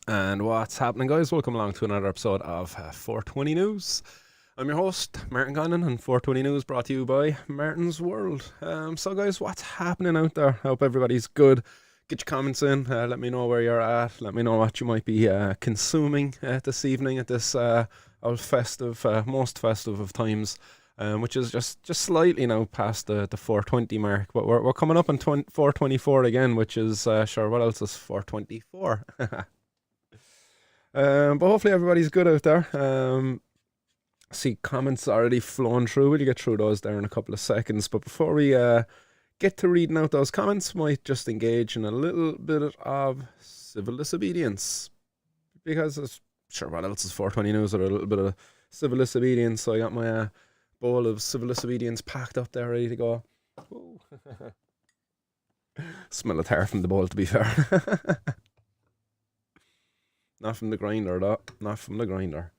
And what's happening, guys? Welcome along to another episode of 420 News. I'm your host, Martin Gannon, and 420 News brought to you by Martin's World. So, guys, what's happening out there? I hope everybody's good. Get your comments in. Let me know where you're at. Let me know what you might be consuming this evening at this old festive, most festive of times, which is just slightly now past the 420 mark. But we're coming up on 424 again, which is, sure, what else is 424? But hopefully everybody's good out there. See comments already flowing through. We'll get through those there in a couple of seconds. But before we get to reading out those comments, might just engage in a little bit of civil disobedience. Because it's, sure, what else is 420 News or a little bit of civil disobedience. So I got my bowl of civil disobedience packed up there, ready to go. Smell a tar from the bowl, to be fair. Not from the grinder, though. Not from the grinder.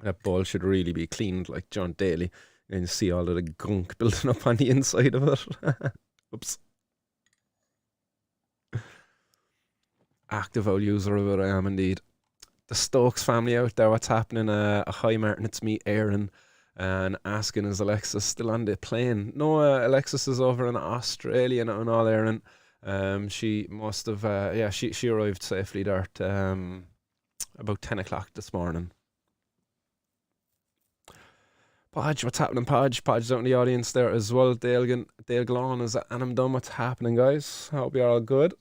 That bowl should really be cleaned like John Daly. And you see all of the gunk building up on the inside of it. Oops. Active old user of it, I am indeed. The Stokes family out there, what's happening? Hi Martin, it's me, Aaron. And asking, is Alexis still on the plane? No, Alexis is over in Australia and all, Aaron. She must have, she arrived safely there at about 10 o'clock this morning. Podge, what's happening, Podge? Podge's out in the audience there as well. Dale Glon is and I'm done. What's happening, guys? I hope you're all good.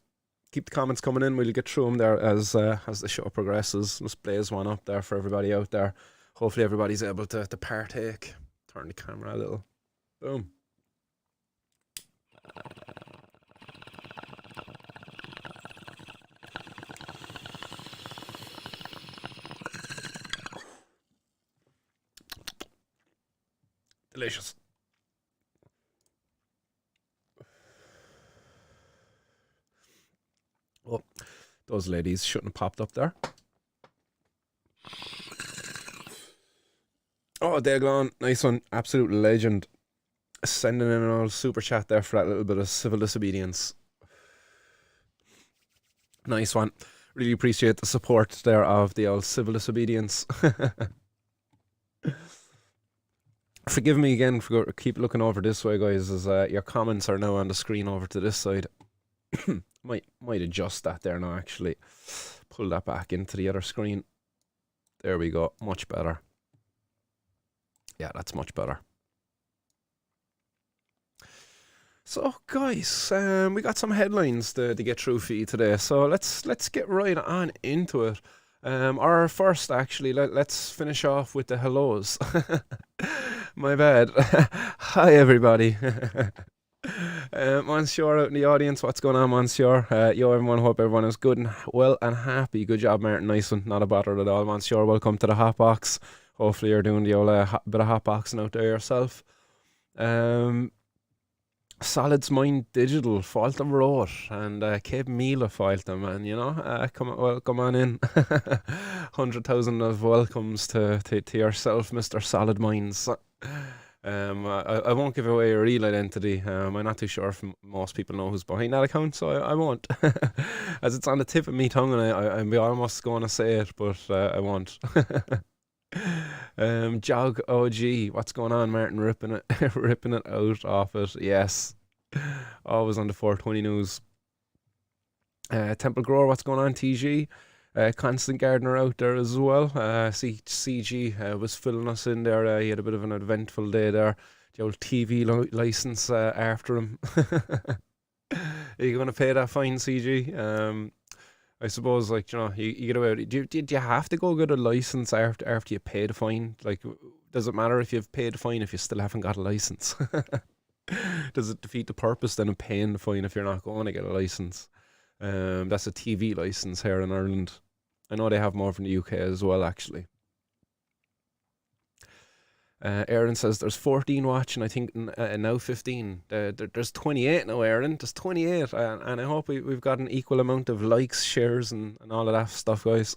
Keep the comments coming in. We'll get through them there as the show progresses. Let's blaze one up there for everybody out there. Hopefully everybody's able to partake. Turn the camera a little. Boom. Delicious. Oh, those ladies shouldn't have popped up there. Oh, Daglon, nice one. Absolute legend. Sending in an old super chat there for that little bit of civil disobedience. Nice one. Really appreciate the support there of the old civil disobedience. Forgive me again for keep looking over this way, guys, as your comments are now on the screen over to this side. might adjust that there now, actually. Pull that back into the other screen. There we go. Much better. Yeah, that's much better. So, guys, we got some headlines to get through for you today. So let's get right on into it. Or first, actually, let's finish off with the hellos. My bad. Hi, everybody. Monsieur out in the audience. What's going on, Monsieur? Yo, everyone. Hope everyone is good and well and happy. Good job, Martin. Nice one. Not a bother at all, Monsieur. Welcome to the hot box. Hopefully, you're doing the old bit of hot boxing out there yourself. Solids Mind Digital fault them wrote, and Cape Mila fault them, and you know, come on in. 100,000 of welcomes to yourself, Mr. Solid Minds. I won't give away your real identity. I'm not too sure if most people know who's behind that account, so I won't. As it's on the tip of me tongue, and I'm almost going to say it, but I won't. Jog OG, what's going on, Martin? Ripping it out off it. Yes, always on the 420 News. Temple Grower, what's going on, TG? Constant Gardener out there as well. CG was filling us in there. He had a bit of an eventful day there. The old TV license after him. Are you going to pay that fine, CG? I suppose, like, you know, you get away. Did you have to go get a license after you pay the fine? Like, does it matter if you've paid the fine if you still haven't got a license? Does it defeat the purpose then of paying the fine if you're not going to get a license? That's a TV license here in Ireland. I know they have more from the UK as well, actually. Aaron says there's 14 watching, I think now 15. There's 28 now, Aaron. There's 28, and I hope we've got an equal amount of likes, shares, and all of that stuff, guys.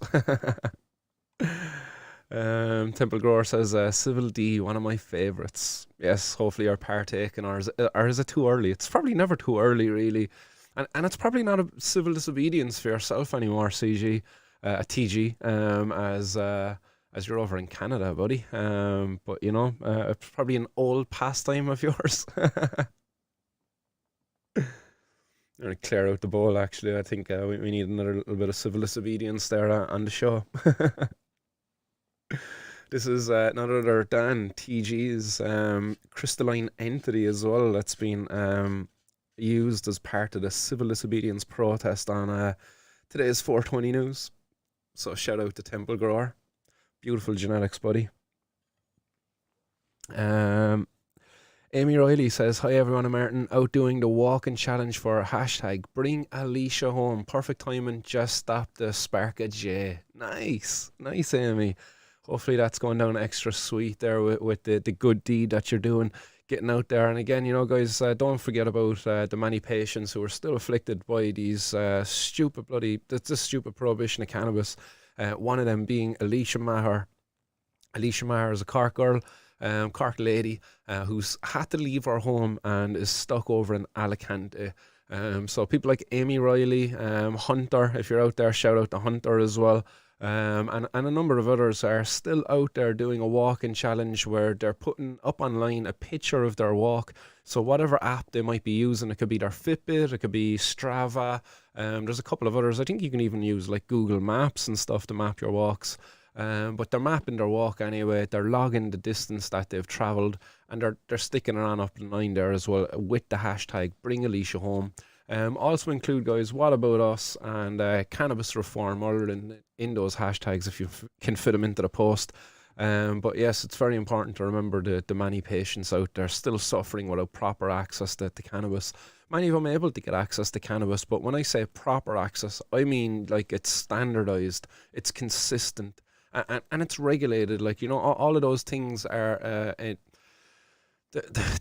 Temple Grower says Civil D, one of my favourites. Yes, hopefully you're partaking, or is it too early? It's probably never too early, really. And it's probably not a civil disobedience for yourself anymore, CG, TG, as you're over in Canada, buddy. But it's probably an old pastime of yours. I'm gonna clear out the bowl. Actually, I think we need another little bit of civil disobedience there on the show. This is none other than TG's crystalline entity as well. That's been used as part of the civil disobedience protest on today's 420 news. So shout out to Temple Grower. Beautiful genetics, buddy. Amy Riley says, hi everyone, I'm Martin, out doing the walking challenge for hashtag bring Alicia home. Perfect timing, just stop the spark of J. Nice Amy. Hopefully that's going down extra sweet there with the good deed that you're doing, getting out there. And again, guys, don't forget about the many patients who are still afflicted by these stupid prohibition of cannabis. One of them being Alicia Maher. Alicia Maher is a Cork girl, Cork lady, who's had to leave her home and is stuck over in Alicante. So people like Amy Riley, Hunter, if you're out there, shout out to Hunter as well. And a number of others are still out there doing a walking challenge where they're putting up online a picture of their walk. So whatever app they might be using, it could be their Fitbit, it could be Strava. There's a couple of others. I think you can even use like Google Maps and stuff to map your walks. But they're mapping their walk anyway. They're logging the distance that they've travelled, and they're sticking it on up online there as well with the hashtag Bring Alicia Home. Also include, guys, what about us and cannabis reform other than in those hashtags if you can fit them into the post. But yes, it's very important to remember the many patients out there still suffering without proper access to cannabis. Many of them able to get access to cannabis, but when I say proper access, I mean like it's standardized, it's consistent, and it's regulated. Like, all of those things are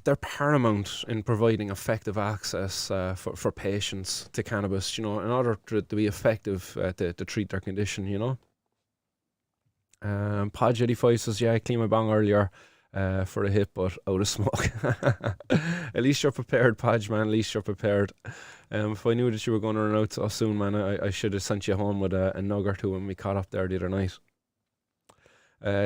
they're paramount in providing effective access for patients to cannabis, in order to be effective to treat their condition, Podge 85 says, yeah, I cleaned my bong earlier for a hit, but out of smoke. At least you're prepared, Podge, man. At least you're prepared. If I knew that you were going to run out so soon, man, I should have sent you home with a nug or two when we caught up there the other night.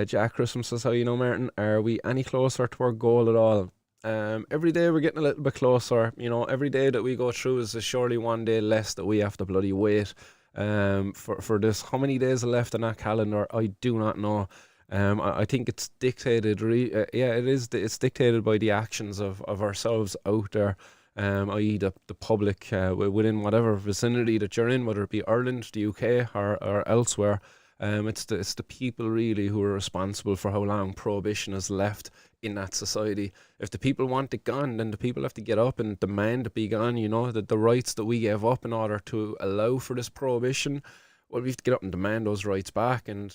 Jack Christmas says, how Martin? Are we any closer to our goal at all? Every day we're getting a little bit closer. Every day that we go through is surely one day less that we have to bloody wait for this. How many days are left on that calendar? I do not know. I think it's dictated. It's dictated by the actions of ourselves out there. I.e. the public within whatever vicinity that you're in, whether it be Ireland, the UK, or elsewhere. It's the people really who are responsible for how long prohibition is left in that society. If the people want it gone, then the people have to get up and demand it be gone. That the rights that we gave up in order to allow for this prohibition, well, we have to get up and demand those rights back, and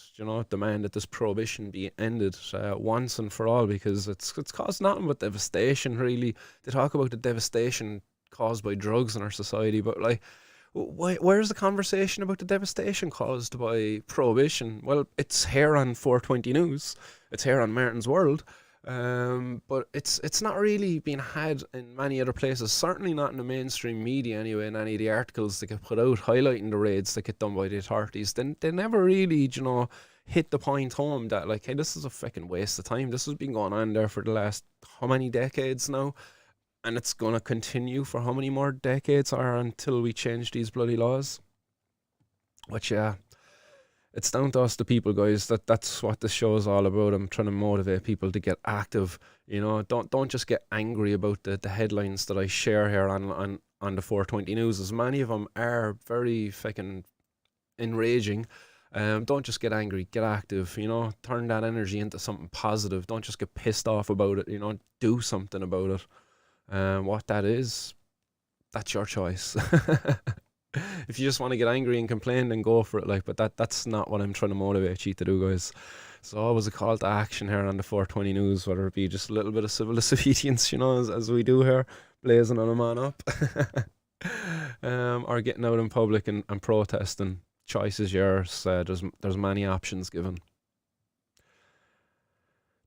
demand that this prohibition be ended once and for all, because it's caused nothing but devastation. Really, they talk about the devastation caused by drugs in our society, but like, where's the conversation about the devastation caused by prohibition? Well, it's here on 420 News. It's here on Martin's World. But it's not really being had in many other places. Certainly not in the mainstream media anyway, in any of the articles that get put out highlighting the raids that get done by the authorities. They never really, hit the point home that, like, hey, this is a fucking waste of time. This has been going on there for the last how many decades now? And it's going to continue for how many more decades or until we change these bloody laws? Which, yeah, it's down to us, the people, guys. That's what this show is all about. I'm trying to motivate people to get active. Don't just get angry about the headlines that I share here on the 420 News, as many of them are very fucking enraging. Don't just get angry, get active, turn that energy into something positive. Don't just get pissed off about it, do something about it. What that is, that's your choice. If you just want to get angry and complain, then go for it. But that's not what I'm trying to motivate you to do, guys. So always a call to action here on the 420 News, whether it be just a little bit of civil disobedience, as we do here, blazing on a man up, or getting out in public and protesting. Choice is yours. There's many options given.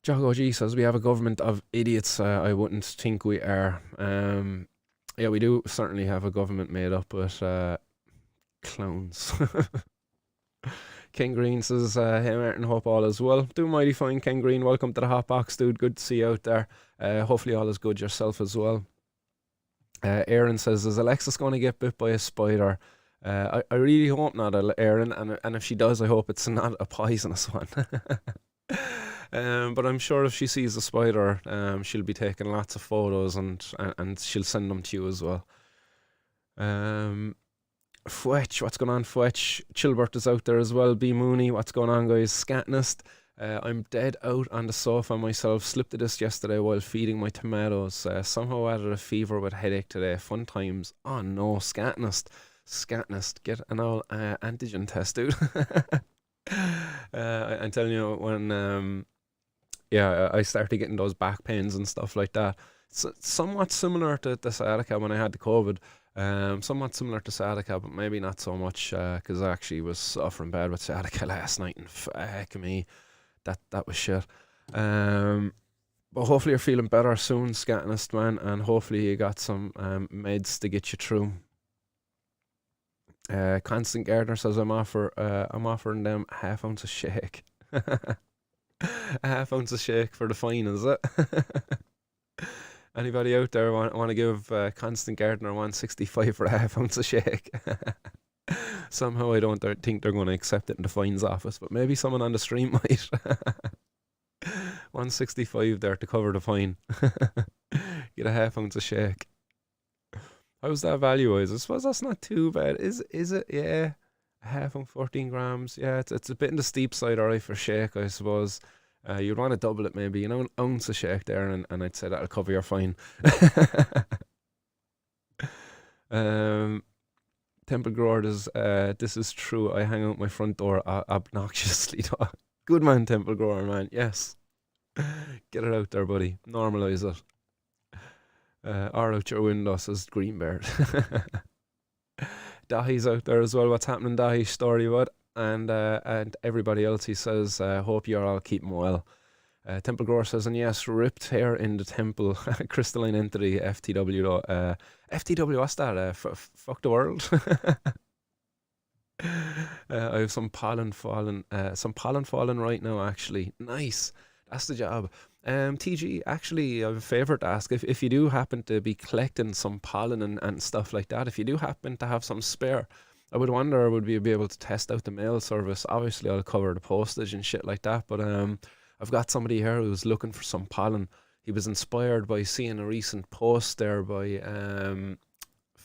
Joggo G says, we have a government of idiots. I wouldn't think we are. Yeah, we do certainly have a government made up with clowns. Ken Green says, hey Martin, hope all is well. Doing mighty fine, Ken Green. Welcome to the Hot Box, dude. Good to see you out there. Hopefully all is good yourself as well. Aaron says, is Alexis going to get bit by a spider? I really hope not, Aaron, and if she does, I hope it's not a poisonous one. But I'm sure if she sees a spider, she'll be taking lots of photos and she'll send them to you as well. Fwetch, what's going on, Fwetch? Chilbert is out there as well. B Mooney, what's going on, guys? Scatnist, I'm dead out on the sofa myself. Slipped a disc yesterday while feeding my tomatoes. Somehow added a fever with headache today. Fun times. Oh no, Scatnist. Scatnist, get an old antigen test, dude. I'm telling you, when I started getting those back pains and stuff like that. So, somewhat similar to sciatica when I had the COVID. Somewhat similar to sciatica, but maybe not so much, because I actually was suffering bad with sciatica last night, and fuck me, that was shit. But hopefully you're feeling better soon, Scatanist, man, and hopefully you got some meds to get you through. Constant Gardner says I'm offering them a half ounce of shake. A half ounce of shake for the fine, is it? Anybody out there want to give Constant Gardner 165 for a half ounce of shake? Somehow I don't think they're going to accept it in the fines office, but maybe someone on the stream might. 165 there to cover the fine. Get a half ounce of shake. How's that value-wise? I suppose that's not too bad. Is it? Yeah. A half ounce, 14 grams. Yeah, it's a bit in the steep side, alright, for shake, I suppose. You'd want to double it maybe, an ounce of shake there, and I'd say that'll cover your fine. Temple Grower does, this is true, I hang out my front door obnoxiously. Good man, Temple Grower, man, yes. Get it out there, buddy. Normalise it. Or out your window, says Greenbird. Dahi's out there as well. What's happening, Dahi? Story, what? And everybody else, he says, hope you're all keeping well. Temple Grower says, and yes, ripped hair in the temple. Crystalline entity, FTW though. FTW, what's that? Fuck the world. I have some pollen falling right now, actually. Nice. That's the job. TG, actually, I have a favour to ask. If you do happen to be collecting some pollen and stuff like that, if you do happen to have some spare, I would wonder, would we be able to test out the mail service? Obviously, I'll cover the postage and shit like that, but I've got somebody here who's looking for some pollen. He was inspired by seeing a recent post there by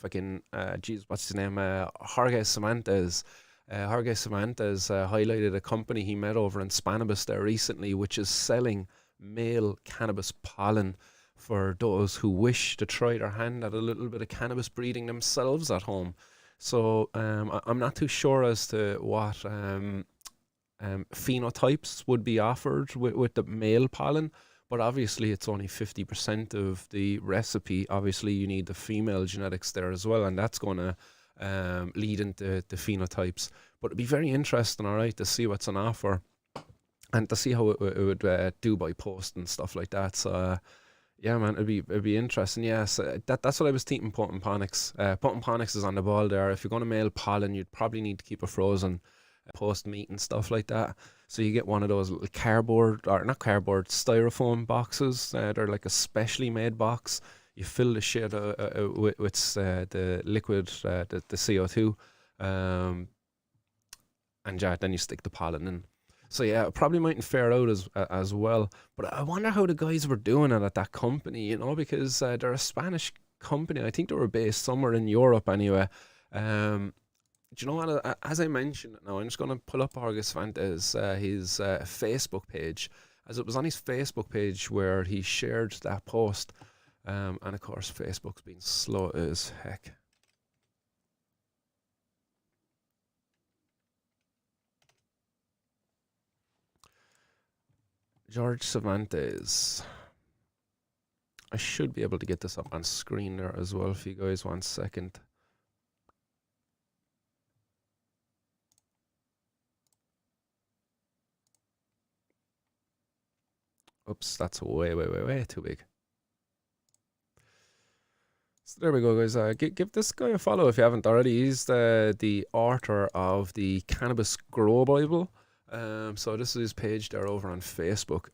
what's his name? Jorge Cervantes. Jorge Cervantes highlighted a company he met over in Cannabis there recently, which is selling male cannabis pollen for those who wish to try their hand at a little bit of cannabis breeding themselves at home. So I'm not too sure as to what phenotypes would be offered with the male pollen, but obviously it's only 50% of the recipe. Obviously you need the female genetics there as well, and that's going to lead into the phenotypes. But it'd be very interesting, all right, to see what's on offer and to see how it would do by post and stuff like that. So yeah, man, it'd be interesting. Yes, that's what I was thinking. Potent Ponics. Potent Ponics is on the ball there. If you're going to mail pollen, you'd probably need to keep it frozen post meat and stuff like that. So you get one of those little styrofoam boxes. They're like a specially made box. You fill the shit with the liquid, the CO2, and yeah, then you stick the pollen in. So yeah, it probably mightn't fare out as well. But I wonder how the guys were doing it at that company, because they're a Spanish company. I think they were based somewhere in Europe anyway. Do you know what? As I mentioned, now I'm just going to pull up Jorge Cervantes, his Facebook page, as it was on his Facebook page where he shared that post. And of course, Facebook's been slow as heck. George Cervantes. I should be able to get this up on screen there as well for you guys. 1 second. Oops, that's way too big. So there we go, guys. Give this guy a follow if you haven't already. He's the author of the Cannabis Grow Bible. So this is his page there over on Facebook.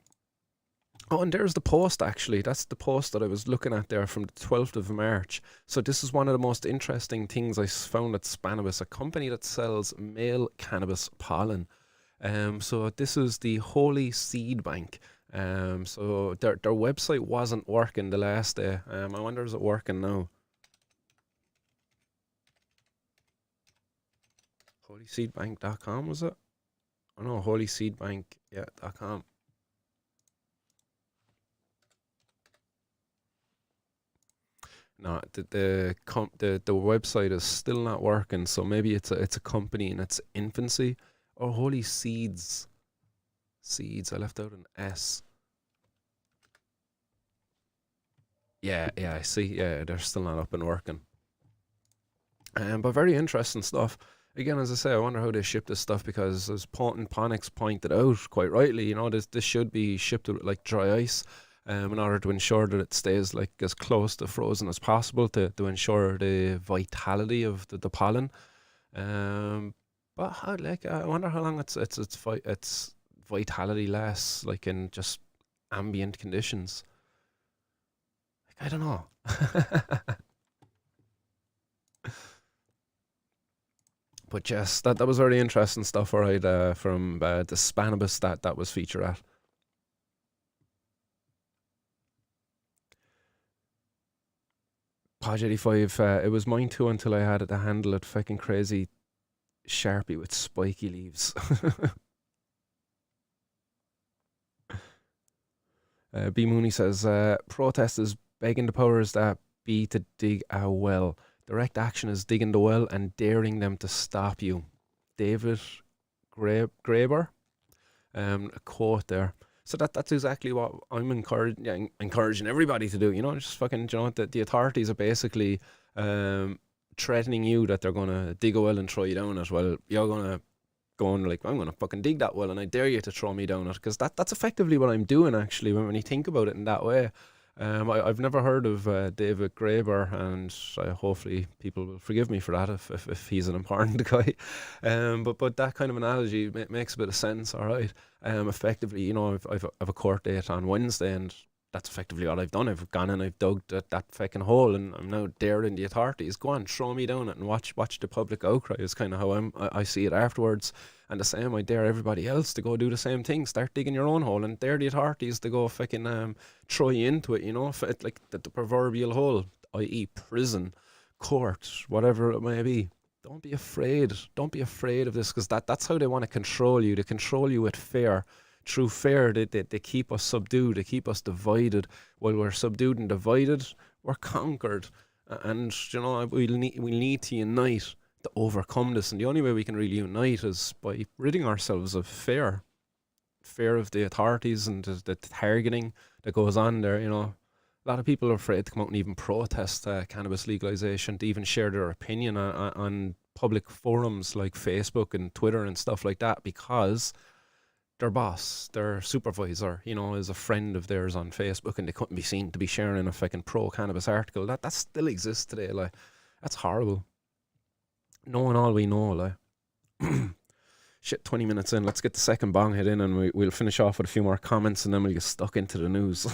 Oh, and there's the post, actually. That's the post that I was looking at there from the 12th of March. So this is one of the most interesting things I found at Spannabis, a company that sells male cannabis pollen. So this is the Holy Seed Bank. So their website wasn't working the last day. I wonder, is it working now? holyseedbank.com, was it? Oh no, holyseedbank, yeah, .com. No, the website is still not working, so maybe it's a company in its infancy. Or Holy Seeds. Seeds, I left out an S. Yeah, I see. Yeah, they're still not up and working. But very interesting stuff. Again, as I say, I wonder how they ship this stuff, because as Ponix pointed out quite rightly, this should be shipped with like dry ice, in order to ensure that it stays like as close to frozen as possible to ensure the vitality of the pollen. But I wonder how long its vitality lasts, like in just ambient conditions. Like, I don't know. But yes, that was very interesting stuff, all right, from the Spannabis that was featured at. Pod 85, it was mine too until I had it to handle it. Fucking crazy Sharpie with spiky leaves. B. Mooney says, protesters begging the powers that be to dig a well. Direct action is digging the well and daring them to stop you. David Graeber, a quote there. So that's exactly what I'm encouraging everybody to do. Just fucking, that the authorities are basically threatening you that they're going to dig a well and throw you down it. Well, you're going to go on like, I'm going to fucking dig that well and I dare you to throw me down it. Because that's effectively what I'm doing, actually, when you think about it in that way. I've never heard of David Graeber, and hopefully people will forgive me for that if he's an important guy. But that kind of analogy makes a bit of sense, all right. Effectively, I've a court date on Wednesday, and that's effectively what I've done. I've gone and I've dug that fucking hole, and I'm now daring the authorities, go on, throw me down it and watch the public outcry. Is kind of how I see it afterwards. And the same, I dare everybody else to go do the same thing. Start digging your own hole, and dare the authorities to go fucking throw you into it. Like the proverbial hole, i.e., prison, court, whatever it may be. Don't be afraid. Don't be afraid of this, because that's how they want to control you. They control you with fear. Through fear, they keep us subdued. They keep us divided. While we're subdued and divided, we're conquered. And we'll need to unite to overcome this. And the only way we can really unite is by ridding ourselves of fear of the authorities and the targeting that goes on there. A lot of people are afraid to come out and even protest cannabis legalization, to even share their opinion on public forums like Facebook and Twitter and stuff like that, because their boss, their supervisor, is a friend of theirs on Facebook, and they couldn't be seen to be sharing a fucking pro-cannabis article. That still exists today. Like, that's horrible. Knowing all we know, like. Shit, 20 minutes in. Let's get the second bong hit in, and we'll finish off with a few more comments, and then we'll get stuck into the news.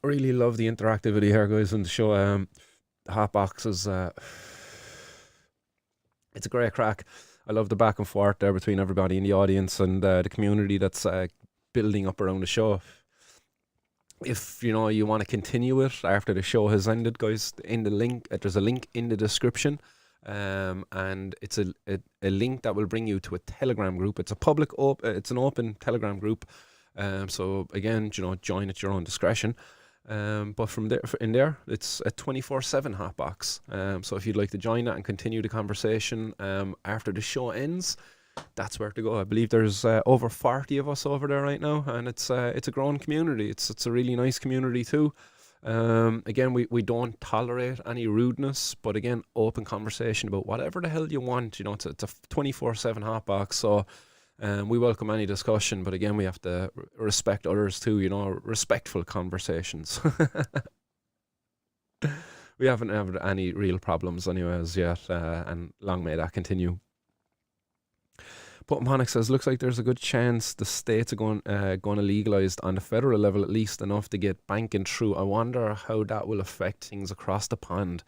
Really love the interactivity here, guys, in the show. The hot box is it's a great crack. I love the back and forth there between everybody in the audience and the community that's building up around the show. If you want to continue it after the show has ended, guys, in the link, there's a link in the description, and it's a link that will bring you to a Telegram group. It's a it's an open Telegram group. So again, join at your own discretion. But from there, it's a 24/7 hotbox. So if you'd like to join that and continue the conversation after the show ends, that's where to go. I believe there's over 40 of us over there right now, and it's a growing community. It's a really nice community too. Again, we don't tolerate any rudeness, but again, open conversation about whatever the hell you want. It's a 24/7 hotbox, so we welcome any discussion, but again, we have to respect others too, respectful conversations. We haven't had any real problems anyways yet, and long may that continue. But Monic says, looks like there's a good chance the states are going to legalise on the federal level at least enough to get banking through. I wonder how that will affect things across the pond.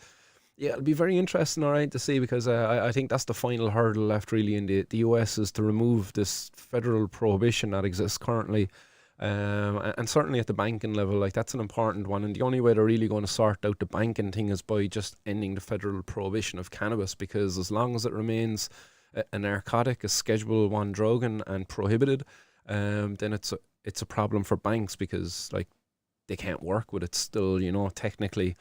Yeah, it'll be very interesting, all right, to see, because I think that's the final hurdle left really in the US, is to remove this federal prohibition that exists currently. And certainly at the banking level, like, that's an important one. And the only way they're really going to sort out the banking thing is by just ending the federal prohibition of cannabis, because as long as it remains a narcotic, a Schedule 1 drug, and prohibited, then it's a problem for banks, because like they can't work with it still, technically.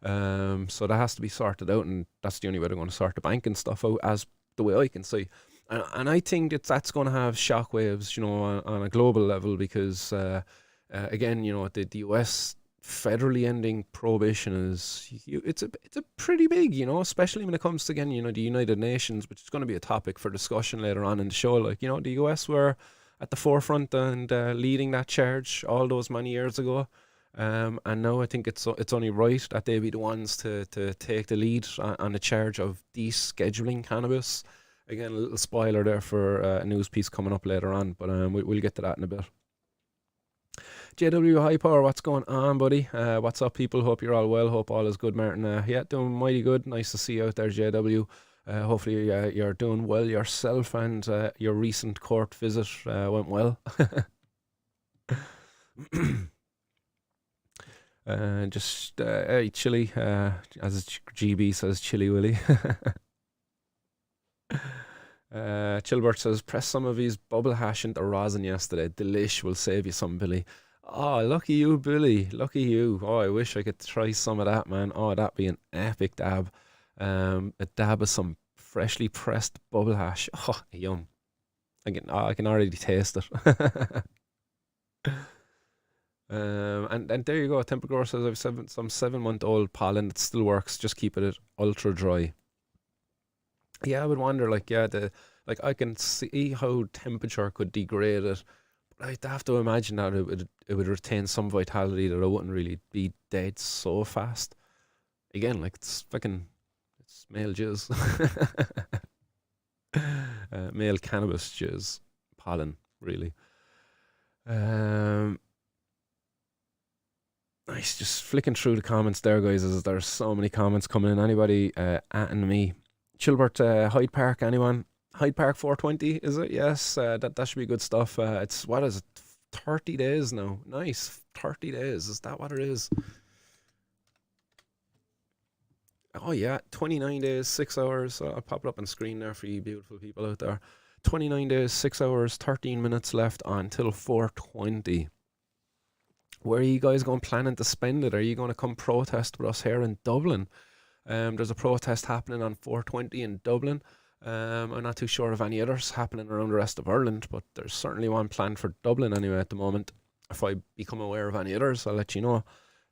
So that has to be sorted out, and that's the only way they're going to sort the banking stuff out, as the way I can see. And I think that's going to have shockwaves, on a global level, because again, the US federally ending prohibition it's a pretty big, especially when it comes to, again, the United Nations, which is going to be a topic for discussion later on in the show. Like, the US were at the forefront and leading that charge all those many years ago. And now I think it's only right that they be the ones to take the lead on the charge of descheduling cannabis. Again, a little spoiler there for a news piece coming up later on, but we'll get to that in a bit. JW High Power, what's going on, buddy? What's up, people? Hope you're all well. Hope all is good, Martin. Yeah, doing mighty good. Nice to see you out there, JW. Hopefully you're doing well yourself, and your recent court visit went well. Just chilly, as GB says, chilly willy. Chilbert says, press some of his bubble hash into rosin yesterday. Delish, will save you some, Billy. Oh, lucky you, Billy. Lucky you. Oh, I wish I could try some of that, man. Oh, that'd be an epic dab. A dab of some freshly pressed bubble hash. Oh, yum. I can already taste it. And there you go. Temple Grower says, I've some 7-month-old pollen that still works. Just keep it ultra dry. Yeah, I would wonder, like, I can see how temperature could degrade it, but I'd have to imagine that it would retain some vitality, that it wouldn't really be dead so fast. Again, like, it's male jizz. Male cannabis jizz pollen, really. Nice, just flicking through the comments there, guys, as there's so many comments coming in. Anybody atting me? Chilbert, Hyde Park, anyone? Hyde Park 420, is it? Yes, that should be good stuff. It's, what is it, 30 days now? Nice, 30 days, is that what it is? Oh yeah, 29 days, 6 hours. I'll pop it up on the screen there for you beautiful people out there. 29 days, 6 hours, 13 minutes left until 420. Where are you guys planning to spend it? Are you going to come protest with us here in Dublin? There's a protest happening on 420 in Dublin. I'm not too sure of any others happening around the rest of Ireland, but there's certainly one planned for Dublin anyway at the moment. If I become aware of any others, I'll let you know.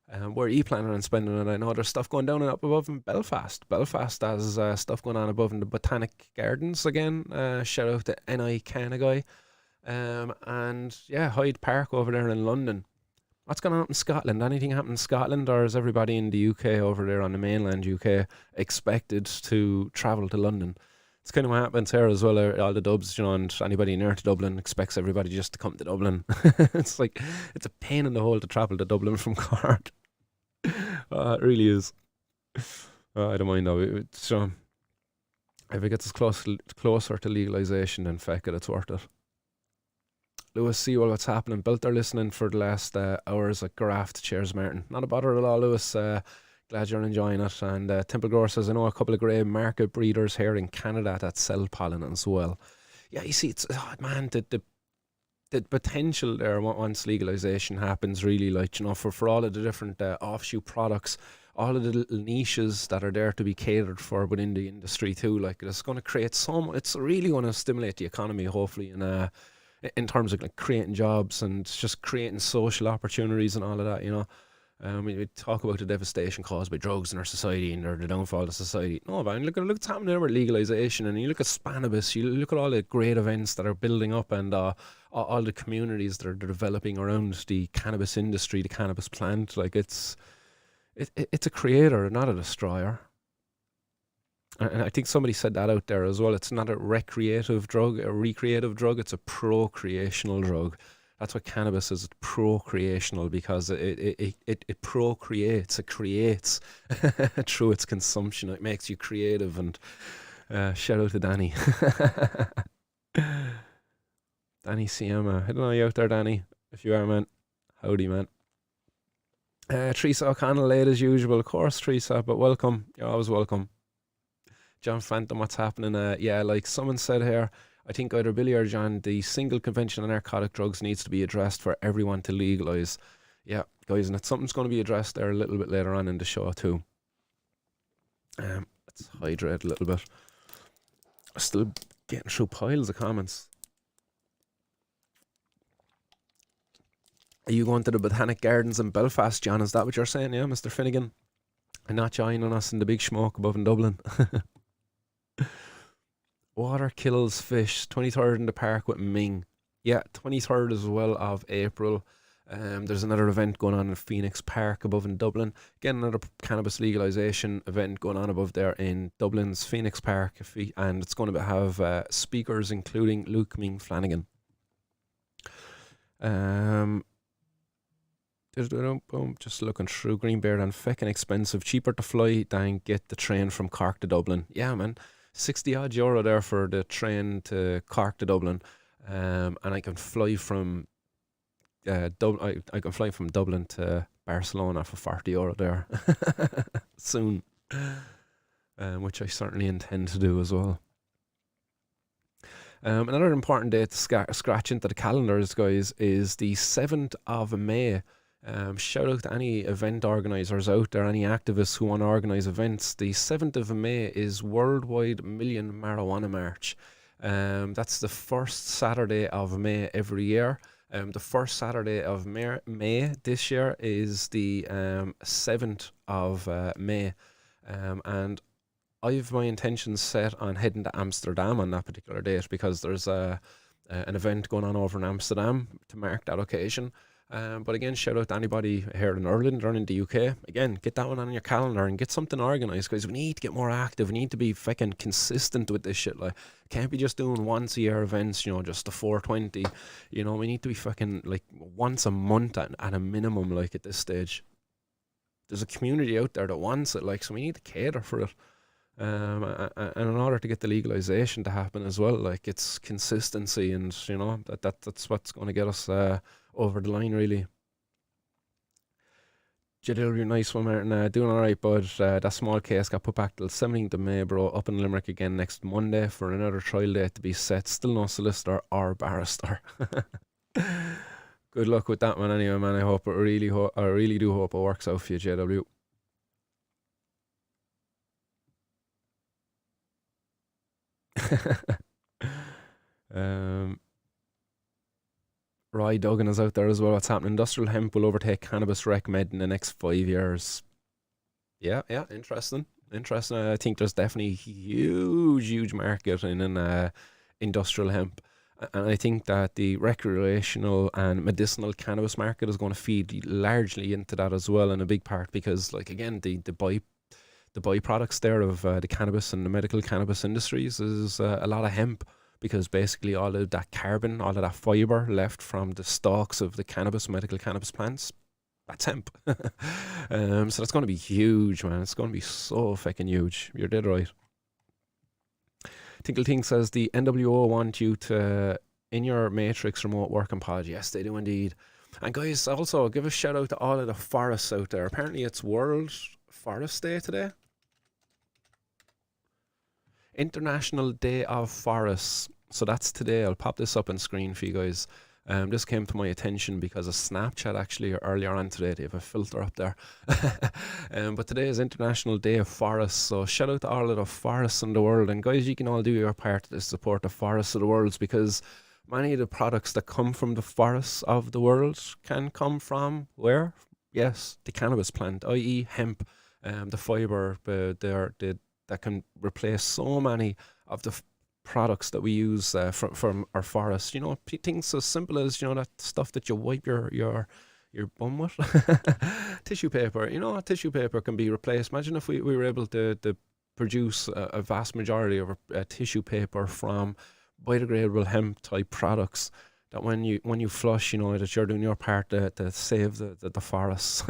Where are you planning on spending it? I know there's stuff going down and up above in Belfast. Belfast has stuff going on above in the Botanic Gardens again. Shout out to N.I. Carrigtwohill. And yeah, Hyde Park over there in London. What's going on in Scotland? Anything happen in Scotland, or is everybody in the UK over there on the mainland UK expected to travel to London? It's kind of what happens here as well. All the dubs, and anybody near to Dublin expects everybody just to come to Dublin. It's like, it's a pain in the hole to travel to Dublin from Cork. It really is. I don't mind though. If it gets us closer to legalization, then feck it, it's worth it. Lewis, see what's happening. Built there listening for the last hours at Graft. Cheers, Martin. Not a bother at all, Lewis. Glad you're enjoying it. And Temple Grower says, I know a couple of grey market breeders here in Canada that sell pollen as well. Yeah, you see, it's, man, the potential there once legalization happens, really, like, for all of the different offshoot products, all of the little niches that are there to be catered for within the industry too. Like, it's going to create it's really going to stimulate the economy, hopefully, and in terms of like creating jobs and just creating social opportunities and all of that, We talk about the devastation caused by drugs in our society and the downfall of society. No, man, look at what's happening with legalization, and you look at Cannabis, you look at all the great events that are building up, and all the communities that are developing around the cannabis industry, the cannabis plant. Like it's a creator, not a destroyer. And I think somebody said that out there as well. It's not a recreative drug, a recreative drug. It's a procreational drug. That's what cannabis is. It's procreational because it procreates, it creates through its consumption. It makes you creative. And shout out to Danny. Danny Siema. I don't know you out there, Danny. If you are, man. Howdy, man. Teresa O'Connell, late as usual. Of course, Teresa, but welcome. You're always welcome. John Phantom, what's happening? Yeah, like someone said here, I think either Billy or John, the single convention on narcotic drugs needs to be addressed for everyone to legalise. Yeah, guys, and it's something's going to be addressed there a little bit later on in the show too. Let's hydrate a little bit. Still getting through piles of comments. Are you going to the Botanic Gardens in Belfast, John? Is that what you're saying? Yeah, Mr. Finnegan? And not joining us in the big smoke above in Dublin. Water kills fish. 23rd in the park with Ming. Yeah, 23rd as well of April. There's another event going on in Phoenix Park above in Dublin. Again, another cannabis legalisation event going on above there in Dublin's Phoenix Park. And it's going to have speakers including Luke Ming Flanagan. Just looking through Greenbeard and feckin' expensive. Cheaper to fly than get the train from Cork to Dublin. Yeah, man. 60 odd euro there for the train to Cork to Dublin. And I can fly from I can fly from Dublin to Barcelona for 40 euro there soon. Which I certainly intend to do as well. Another important date to scratch into the calendars, guys, is the 7th of May. Shout out to any event organisers out there, any activists who want to organise events. The 7th of May is Worldwide Million Marijuana March. That's the first Saturday of May every year. The first Saturday of May this year is the 7th of May. And I've my intentions set on heading to Amsterdam on that particular date because there's an event going on over in Amsterdam to mark that occasion. But again, shout out to anybody here in Ireland or in the UK. Again, get that one on your calendar and get something organised, guys. We need to get more active. We need to be fucking consistent with this shit. Like, can't be just doing once a year events, just the 420. We need to be fucking like once a month at a minimum, like at this stage. There's a community out there that wants it, like, so we need to cater for it. And in order to get the legalisation to happen as well, like, it's consistency, and that's what's going to get us over the line, really. JW, nice one, Martin. Doing alright, bud. That small case got put back till 17th of May, bro. Up in Limerick again next Monday for another trial date to be set. Still no solicitor or barrister. Good luck with that one anyway, man. I really do hope it works out for you, JW. Roy Duggan is out there as well. What's happening? Industrial hemp will overtake cannabis rec med in the next 5 years. Yeah, interesting. I think there's definitely a huge market in industrial hemp. And I think that the recreational and medicinal cannabis market is going to feed largely into that as well, in a big part, because, like, again, the byproducts there of the cannabis and the medical cannabis industries is a lot of hemp, because basically all of that carbon, all of that fibre left from the stalks of the medical cannabis plants, that's hemp. So that's going to be huge, man. It's going to be so fucking huge. You're dead right. Tinkle Ting says the NWO want you to in your Matrix remote working pod. Yes, they do indeed. And guys, also give a shout out to all of the forests out there. Apparently it's World Forest Day today. International Day of Forests. So that's today. I'll pop this up on screen for you guys. This came to my attention because of Snapchat actually earlier on today. They have a filter up there. But today is International Day of Forests. So shout out to all of the forests in the world. And guys, you can all do your part to support the forests of the world, because many of the products that come from the forests of the world can come from where? Yes, the cannabis plant, i.e., hemp, the fiber, that can replace so many of the products that we use from our forests. Things so simple as that stuff that you wipe your bum with, tissue paper. Tissue paper can be replaced. Imagine if we were able to produce a vast majority of our tissue paper from biodegradable hemp type products, that when you flush, that you're doing your part to save the forests.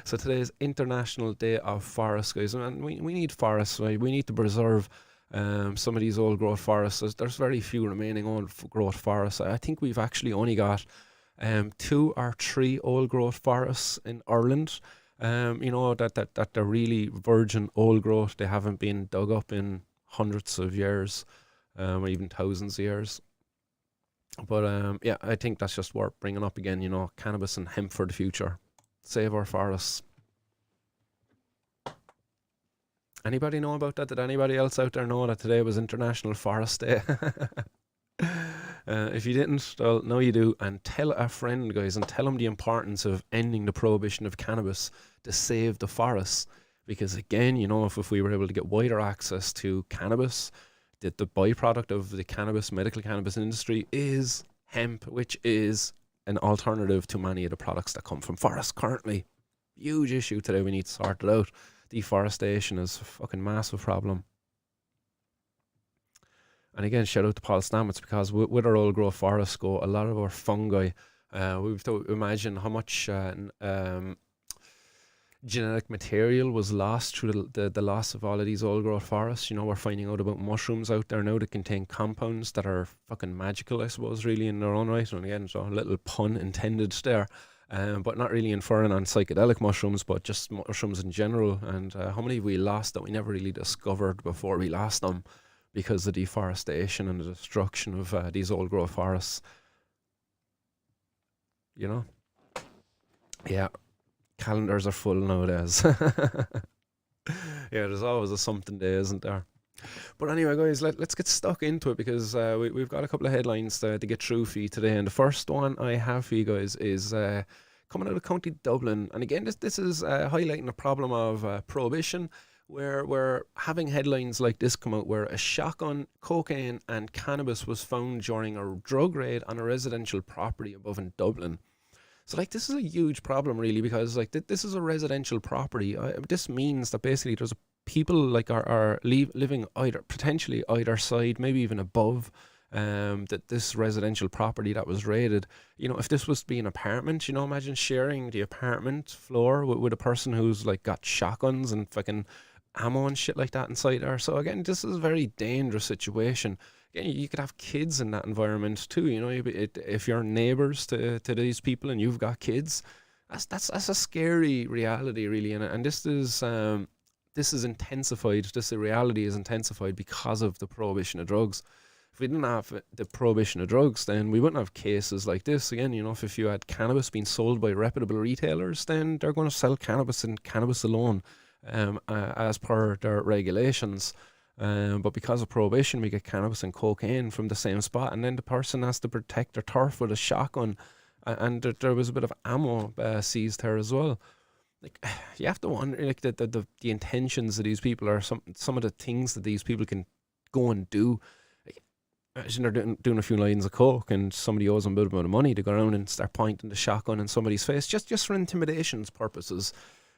So today is International Day of Forests, guys, and we need forests, right? We need to preserve some of these old growth forests. There's very few remaining old growth forests. I think we've actually only got 2 or 3 old growth forests in Ireland. That they're really virgin old growth. They haven't been dug up in hundreds of years, or even thousands of years. But yeah, I think that's just worth bringing up again. Cannabis and hemp for the future. Save our forests. Anybody know about that? Did anybody else out there know that today was International Forest Day? If you didn't, well, now you do. And tell a friend, guys, and tell them the importance of ending the prohibition of cannabis to save the forests. Because again, if we were able to get wider access to cannabis, the byproduct of the medical cannabis industry is hemp, which is an alternative to many of the products that come from forests currently. Huge issue today. We need to sort it out. Deforestation is a fucking massive problem. And again, shout out to Paul Stamets, because with our old growth forests go a lot of our fungi. We've to imagine how much genetic material was lost through the loss of all of these old growth forests. We're finding out about mushrooms out there now that contain compounds that are fucking magical, I suppose, really, in their own right. And again, so a little pun intended there. But not really inferring on psychedelic mushrooms, but just mushrooms in general. And how many we lost that we never really discovered before we lost them, because of deforestation and the destruction of these old growth forests. Yeah, calendars are full nowadays. Yeah, there's always a something day, isn't there? But anyway, guys, let's get stuck into it, because we've got a couple of headlines to get through for you today. And the first one I have for you guys is coming out of County Dublin. And again, this is highlighting the problem of prohibition, where we're having headlines like this come out, where a shotgun, cocaine and cannabis was found during a drug raid on a residential property above in Dublin. So this is a huge problem, really, because this is a residential property. This means that basically there's people are living potentially either side, maybe even above that this residential property that was raided. If this was to be an apartment, imagine sharing the apartment floor with a person who's got shotguns and fucking ammo and shit like that inside there. So again, this is a very dangerous situation. Again, you could have kids in that environment too. If you're neighbours to these people and you've got kids, that's a scary reality, really. And this is intensified. This reality is intensified because of the prohibition of drugs. If we didn't have the prohibition of drugs, then we wouldn't have cases like this. Again, if you had cannabis being sold by reputable retailers, then they're going to sell cannabis and cannabis alone, as per their regulations. But because of prohibition, we get cannabis and cocaine from the same spot, and then the person has to protect their turf with a shotgun, and there was a bit of ammo seized there as well. You have to wonder, the intentions of these people, are some of the things that these people can go and do. Imagine they're doing a few lines of coke, and somebody owes them a bit of money to go around and start pointing the shotgun in somebody's face, just for intimidations purposes.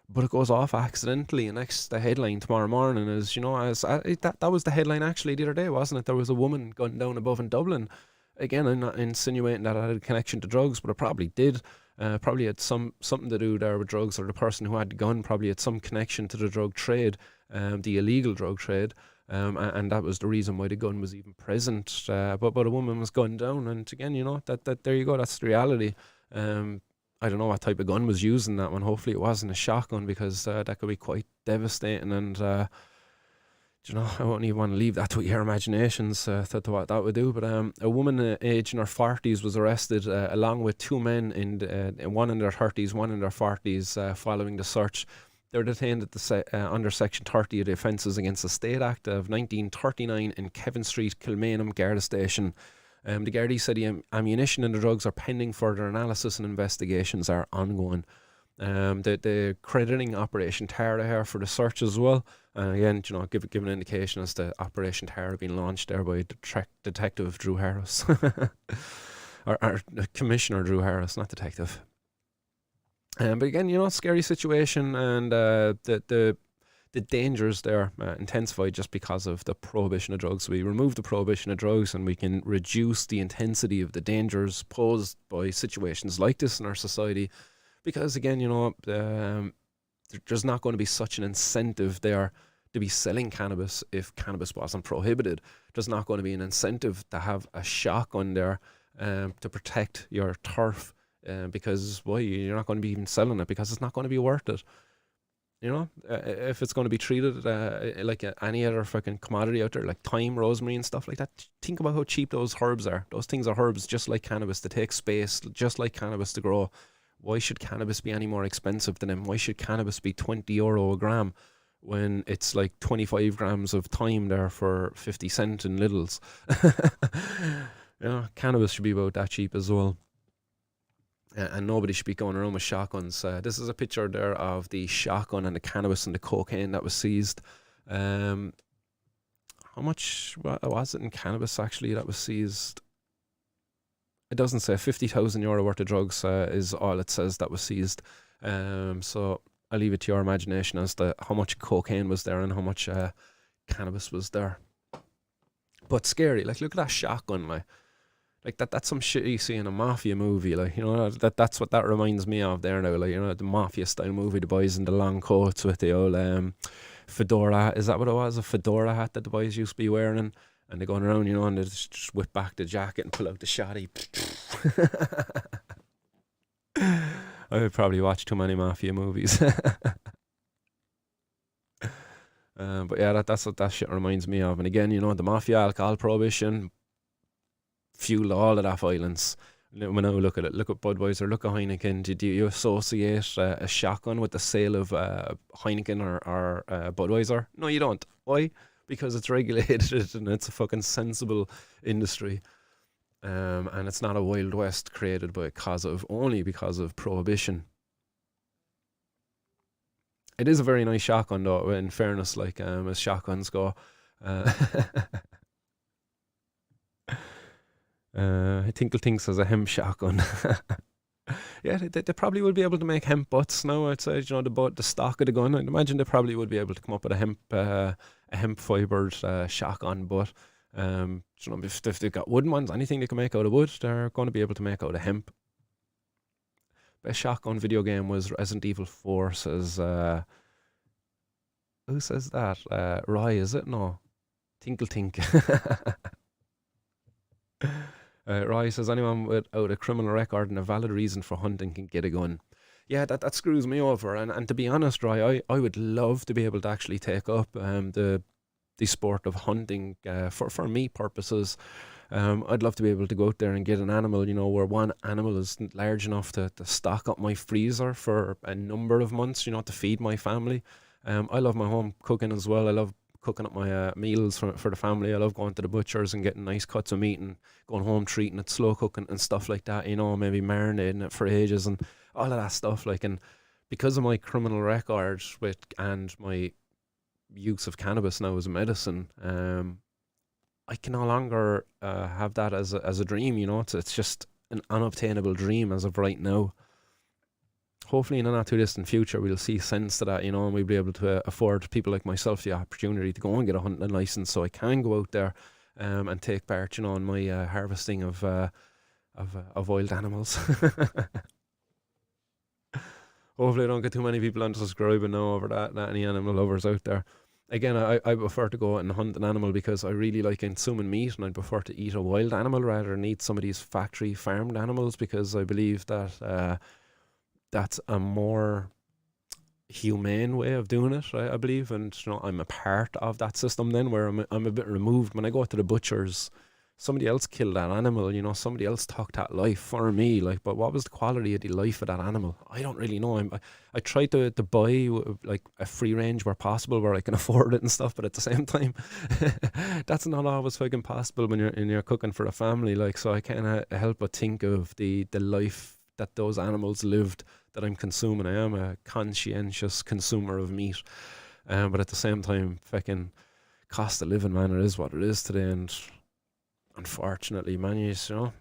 But it goes off accidentally, and the headline tomorrow morning is, that was the headline actually the other day, wasn't it? There was a woman gunned down above in Dublin. Again, I'm not insinuating that it had a connection to drugs, but it probably did. Probably had something to do there with drugs, or the person who had the gun probably had some connection to the drug trade, the illegal drug trade, and that was the reason why the gun was even present. But a woman was gunned down, and again, that there you go, that's the reality. I don't know what type of gun was used in that one. Hopefully it wasn't a shotgun, because that could be quite devastating, and I wouldn't even want to leave that to your imaginations, to what that would do. But a woman aged in her 40s was arrested, along with 2 men, one in their 30s, one in their 40s, following the search. They were detained under Section 30 of the Offences Against the State Act of 1939 in Kevin Street, Kilmainham, Garda Station. The Gardai said the ammunition and the drugs are pending further analysis, and investigations are ongoing. The crediting Operation Tara here for the search as well. And again, give an indication as to Operation Tara being launched there by Detective Drew Harris. or Commissioner Drew Harris, not detective. But again, scary situation, and the dangers there intensified just because of the prohibition of drugs. We remove the prohibition of drugs and we can reduce the intensity of the dangers posed by situations like this in our society. Because again, there's not going to be such an incentive there to be selling cannabis if cannabis wasn't prohibited. There's not going to be an incentive to have a shotgun there to protect your turf. Because why? You're not going to be even selling it because it's not going to be worth it. If it's going to be treated like any other fucking commodity out there, like thyme, rosemary, and stuff like that. Think about how cheap those herbs are. Those things are herbs just like cannabis. They take space, just like cannabis to grow. Why should cannabis be any more expensive than them? Why should cannabis be €20 a gram when it's like 25 grams of thyme there for 50 cents in Lidl's? Cannabis should be about that cheap as well. And nobody should be going around with shotguns. This is a picture there of the shotgun and the cannabis and the cocaine that was seized. How much was it in cannabis actually that was seized? It doesn't say. €50,000 worth of drugs is all it says that was seized. So I'll leave it to your imagination as to how much cocaine was there and how much cannabis was there. But scary. Like, look at that shotgun, like that's some shit you see in a mafia movie, that's what that reminds me of there now, the mafia style movie, the boys in the long coats with the old fedora. Is that what it was? A fedora hat that the boys used to be wearing, and they're going around, and they just whip back the jacket and pull out the shotty. I would probably watch too many mafia movies. But yeah, that's what that shit reminds me of. And again, the mafia alcohol prohibition fueled all of that violence. When I look at it, look at Budweiser, look at Heineken. Do you associate a shotgun with the sale of Heineken or Budweiser? No, you don't. Why? Because it's regulated and it's a fucking sensible industry. And it's not a Wild West created only because of prohibition. It is a very nice shotgun though, in fairness, as shotguns go. Tinkle Tinks has a hemp shotgun. Yeah, they probably would be able to make hemp butts now outside, the stock of the gun. I'd imagine they probably would be able to come up with a hemp fibered shotgun butt. If they've got wooden ones, anything they can make out of wood, they're going to be able to make out of hemp. Best shotgun video game was Resident Evil 4, says, who says that? Rye, is it? No. Tinkle Tink. Roy says, anyone without a criminal record and a valid reason for hunting can get a gun. Yeah, that screws me over. And to be honest, Roy, I would love to be able to actually take up the sport of hunting for me purposes. I'd love to be able to go out there and get an animal, where one animal is large enough to stock up my freezer for a number of months, to feed my family. I love my home cooking as well. I love cooking up my meals for the family. I love going to the butchers and getting nice cuts of meat and going home treating it, slow cooking and stuff like that, maybe marinating it for ages and all of that stuff. And because of my criminal record and my use of cannabis now as a medicine, I can no longer have that as a dream. It's just an unobtainable dream as of right now. Hopefully in a not too distant future we'll see sense to that, and we'll be able to afford people like myself the opportunity to go and get a hunting license, so I can go out there and take part, in my harvesting of wild animals. Hopefully I don't get too many people unsubscribing now over that any animal lovers out there. Again, I prefer to go out and hunt an animal because I really like consuming meat, and I'd prefer to eat a wild animal rather than eat some of these factory farmed animals, because I believe that that's a more humane way of doing it, right? I believe, and I'm a part of that system then, where I'm a bit removed. When I go to the butchers, somebody else killed that animal, somebody else took that life for me, but what was the quality of the life of that animal? I don't really know. I try to buy a free range where possible, where I can afford it and stuff, but at the same time that's not always fucking possible when you're cooking for a family, so I can't help but think of the life that those animals lived that I'm consuming. I am a conscientious consumer of meat, but at the same time, fucking cost of living, man, it is what it is today, and unfortunately, man, you know,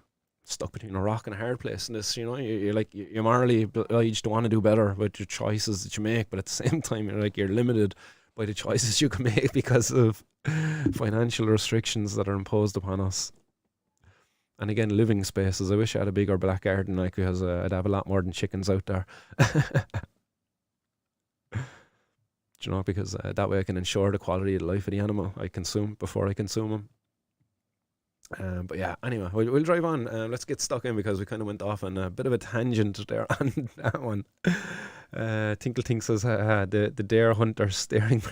stuck between a rock and a hard place in this. You know, you're like, you're morally obliged to want to do better with your choices that you make, but at the same time, you're limited by the choices you can make because of financial restrictions that are imposed upon us. And again, living spaces. I wish I had a bigger black garden, like, because I'd have a lot more than chickens out there. Do you know, because that way I can ensure the quality of life of the animal I consume before I consume them. But yeah, anyway, we'll drive on. Let's get stuck in, because we kind of went off on a bit of a tangent there on that one. Tinkle Tink says, the dare hunter starring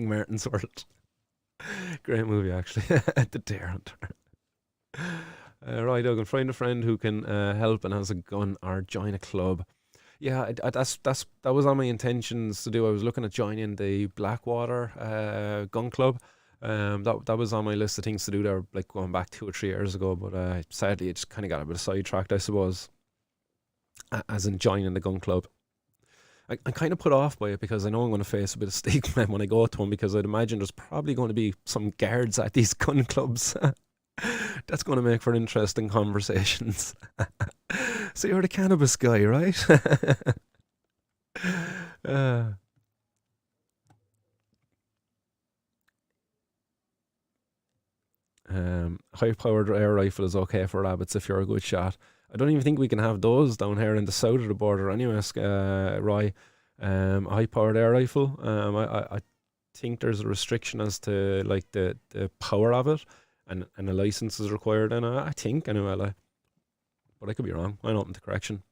Martin's World. Great movie, actually. The Dare Hunter. Right, Doug, find a friend who can help and has a gun, or join a club. Yeah, that was on my intentions to do. I was looking at joining the Blackwater gun club. That was on my list of things to do there, like going back 2 or 3 years ago. But sadly, it just kind of got a bit sidetracked, I suppose. As in joining the gun club. I'm kind of put off by it, because I know I'm going to face a bit of stigma when I go to one, because I'd imagine there's probably going to be some guards at these gun clubs. That's going to make for interesting conversations. So you're the cannabis guy, right? High-powered air rifle is okay for rabbits if you're a good shot. I don't even think we can have those down here in the south of the border anyway, Roy. A high-powered air rifle. I think there's a restriction as to like the power of it, and a license is required. And I think anyway, but I could be wrong. I'm open to correction.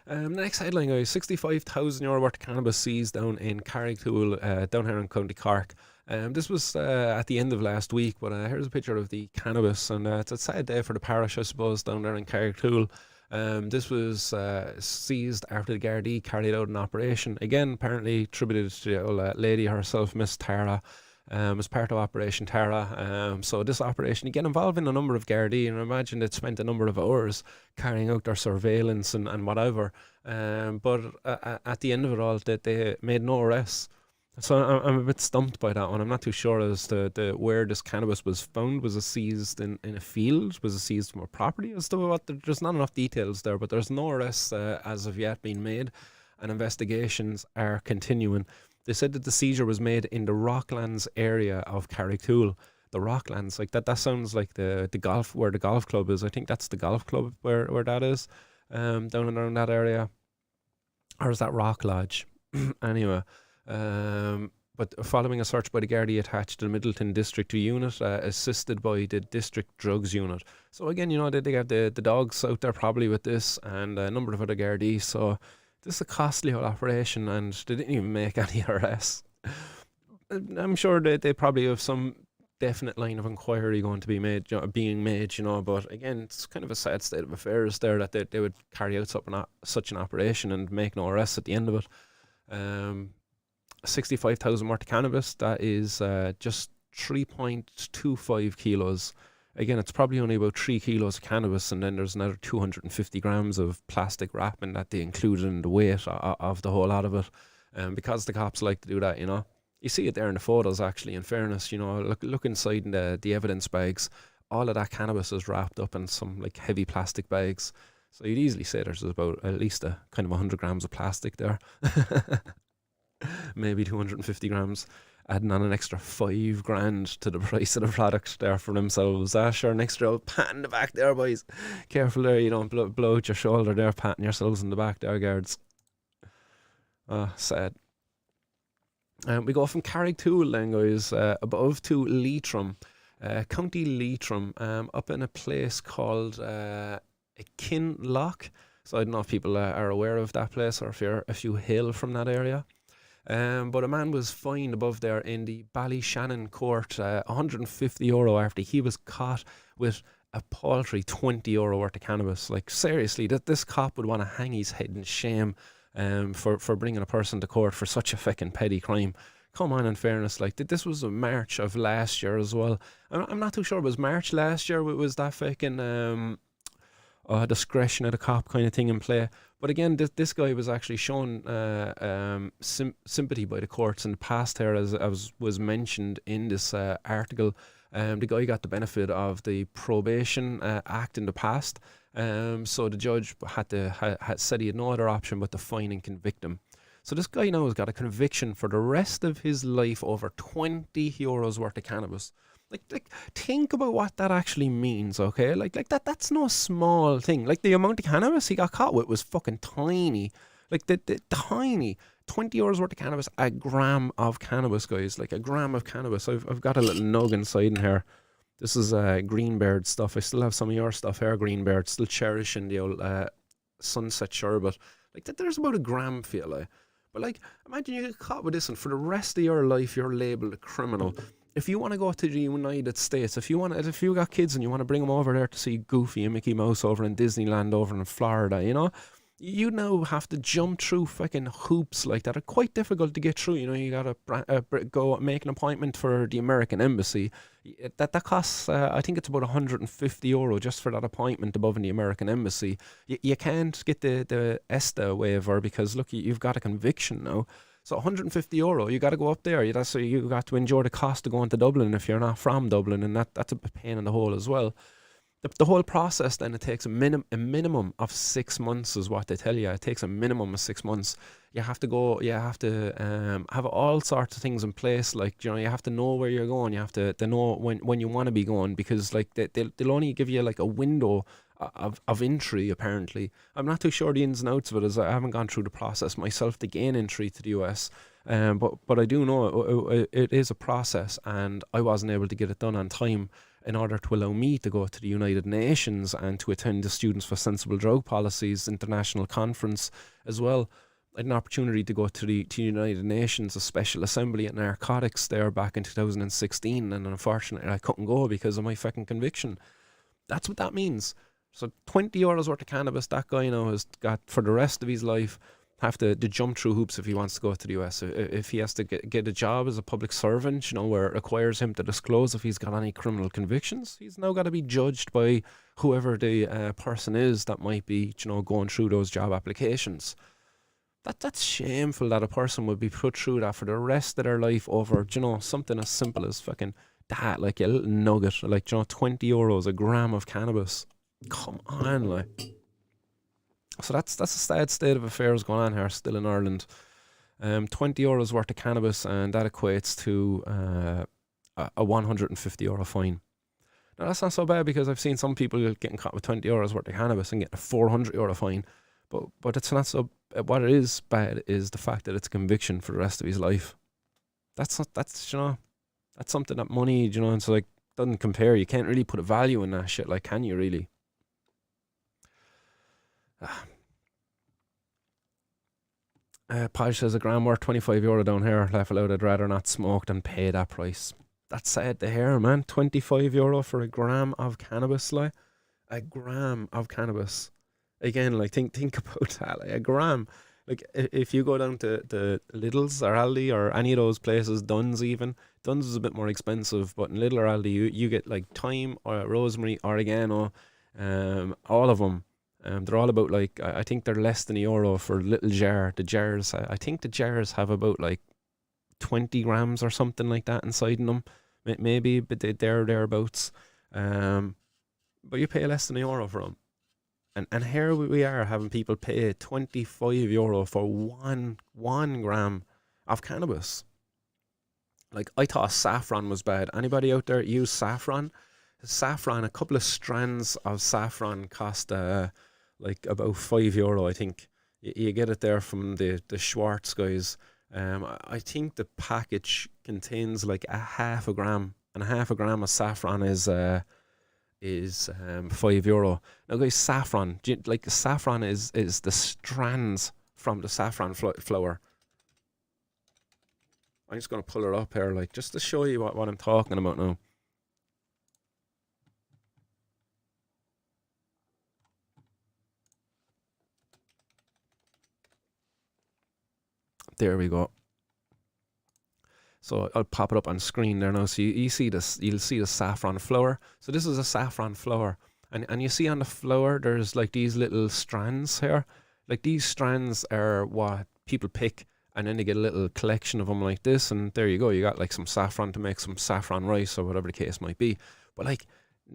Next headline, guys: €65,000 worth of cannabis seized down in Carrigtwohill, down here in County Cork. This was at the end of last week, but here's a picture of the cannabis, and it's a sad day for the parish, I suppose, down there in Carrigtwohill. This was seized after the Gardai carried out an operation, again apparently attributed to the old lady herself, Miss Tara, as part of Operation Tara. So this operation, again, involving a number of Gardai, and I imagine they'd spent a number of hours carrying out their surveillance and whatever, but at the end of it all, they made no arrests. So I'm a bit stumped by that one. I'm not too sure as to where this cannabis was found. Was it seized in a field? Was it seized from a property? As to what? There's not enough details there, but there's no arrests as of yet being made, and investigations are continuing. They said that the seizure was made in the Rocklands area of Carrigtwohill. The Rocklands, like that sounds like the golf, where the golf club is. I think that's the golf club where that is, down and around that area. Or is that Rock Lodge? Anyway. But following a search by the Gardai attached to the Middleton District Unit, assisted by the District Drugs Unit. So again, you know, they have the dogs out there probably with this, and a number of other Gardai. So this is a costly whole operation, and they didn't even make any arrests. I'm sure they probably have some definite line of inquiry going to be made, being made, you know. But again, it's kind of a sad state of affairs there that they would carry out such an operation and make no arrests at the end of it. 65,000 worth of cannabis, that is just 3.25 kilos. Again, it's probably only about 3 kilos of cannabis, and then there's another 250 grams of plastic wrapping that they included in the weight of the whole lot of it. Because the cops like to do that, you know. You see it there in the photos, actually, in fairness, you know. Look inside in the evidence bags. All of that cannabis is wrapped up in some like heavy plastic bags. So you'd easily say there's about at least a kind of 100 grams of plastic there. Maybe 250 grams, adding on an extra $5,000 to the price of the product there for themselves. Sure, an extra old pat in the back there, boys. Careful there, you don't blow out your shoulder there, patting yourselves in the back there, guards. Sad. We go from Carrigtwohill then, guys, above to Leitrim, County Leitrim, up in a place called Kinloch. So I don't know if people are aware of that place, or if you hail from that area. But a man was fined above there in the Ballyshannon court, €150 after he was caught with a paltry €20 worth of cannabis. Like, seriously, this cop would want to hang his head in shame for bringing a person to court for such a fucking petty crime. Come on, in fairness, like, this was a March of last year as well. I'm not too sure it was March last year. It was that fucking discretion of the cop kind of thing in play. But again, this guy was actually shown sympathy by the courts in the past here, as was mentioned in this article. The guy got the benefit of the probation act in the past. So the judge had said he had no other option but to fine and convict him. So this guy now has got a conviction for the rest of his life over €20 worth of cannabis. Like, think about what that actually means, okay? Like that's no small thing. Like, the amount of cannabis he got caught with was fucking tiny. Like, the tiny €20 worth of cannabis, a gram of cannabis, guys. Like, a gram of cannabis. I've got a little nug inside in here. This is Greenbeard stuff. I still have some of your stuff here, Greenbeard. Still cherishing the old sunset sherbet. Like, there's about a gram, feel like. But, like, imagine you get caught with this, and for the rest of your life, you're labelled a criminal. If you want to go to the United States, if you got kids and you want to bring them over there to see Goofy and Mickey Mouse over in Disneyland over in Florida, you now have to jump through fucking hoops like that. Are quite difficult to get through. You gotta go make an appointment for the American embassy. That costs, I think it's about €150 just for that appointment above in the American embassy. You can't get the ESTA waiver because look, you've got a conviction now. So €150, you got to go up there. So you got to endure the cost of going to Dublin if you're not from Dublin, and that's a pain in the hole as well. The whole process then, it takes a minimum of 6 months is what they tell you. It takes a minimum of 6 months. You have to go, you have to have all sorts of things in place. Like, you have to know where you're going. You have to know when you want to be going, because like they'll only give you like a window of entry, apparently. I'm not too sure the ins and outs of it, as I haven't gone through the process myself to gain entry to the US. But I do know it is a process, and I wasn't able to get it done on time in order to allow me to go to the United Nations and to attend the Students for Sensible Drug Policies International Conference as well. I had an opportunity to go to the United Nations, a special assembly at narcotics there back in 2016, and unfortunately I couldn't go because of my fucking conviction. That's what that means. So €20 worth of cannabis, that guy now has got for the rest of his life, have to jump through hoops if he wants to go to the US. If he has to get a job as a public servant, where it requires him to disclose if he's got any criminal convictions, he's now got to be judged by whoever the person is that might be, going through those job applications. That's shameful that a person would be put through that for the rest of their life over, something as simple as fucking that, like a little nugget, like, €20, a gram of cannabis. Come on, like. So that's a sad state of affairs going on here still in Ireland. €20 worth of cannabis, and that equates to a €150 fine. Now that's not so bad, because I've seen some people getting caught with €20 worth of cannabis and getting a €400 fine. But it's not so. What it is bad is the fact that it's a conviction for the rest of his life. That's something that money, it's like, doesn't compare. You can't really put a value in that shit. Like, can you really? Podge says a gram worth €25 down here. Laugh aloud, I'd rather not smoke than pay that price. That's sad to hear, man. €25 for a gram of cannabis, like a gram of cannabis. Again, like, think about that. Like, a gram. Like, if you go down to the Lidl's or Aldi or any of those places, Dunn's even. Dunn's is a bit more expensive, but in Lidl or Aldi, you get like thyme or rosemary, oregano, all of them. They're all about, like, I think they're less than €1 for a little jar. The jars, I think the jars have about like 20 grams or something like that inside in them. Maybe, but they're thereabouts. But you pay less than €1 for them. And here we are having people pay €25 for one gram of cannabis. Like, I thought saffron was bad. Anybody out there use saffron? Saffron, a couple of strands of saffron cost like about €5, I think. You get it there from the Schwartz guys. I think the package contains like a half a gram, and a half a gram of saffron is €5. Now, guys, saffron, saffron is the strands from the saffron flower. I'm just going to pull it up here, like, just to show you what I'm talking about now. There we go. So I'll pop it up on screen there now. So you see this, you'll see the saffron flower. So this is a saffron flower, And you see on the flower, there's like these little strands here. Like these strands are what people pick, and then they get a little collection of them like this, and there you go. You got like some saffron to make some saffron rice or whatever the case might be. But like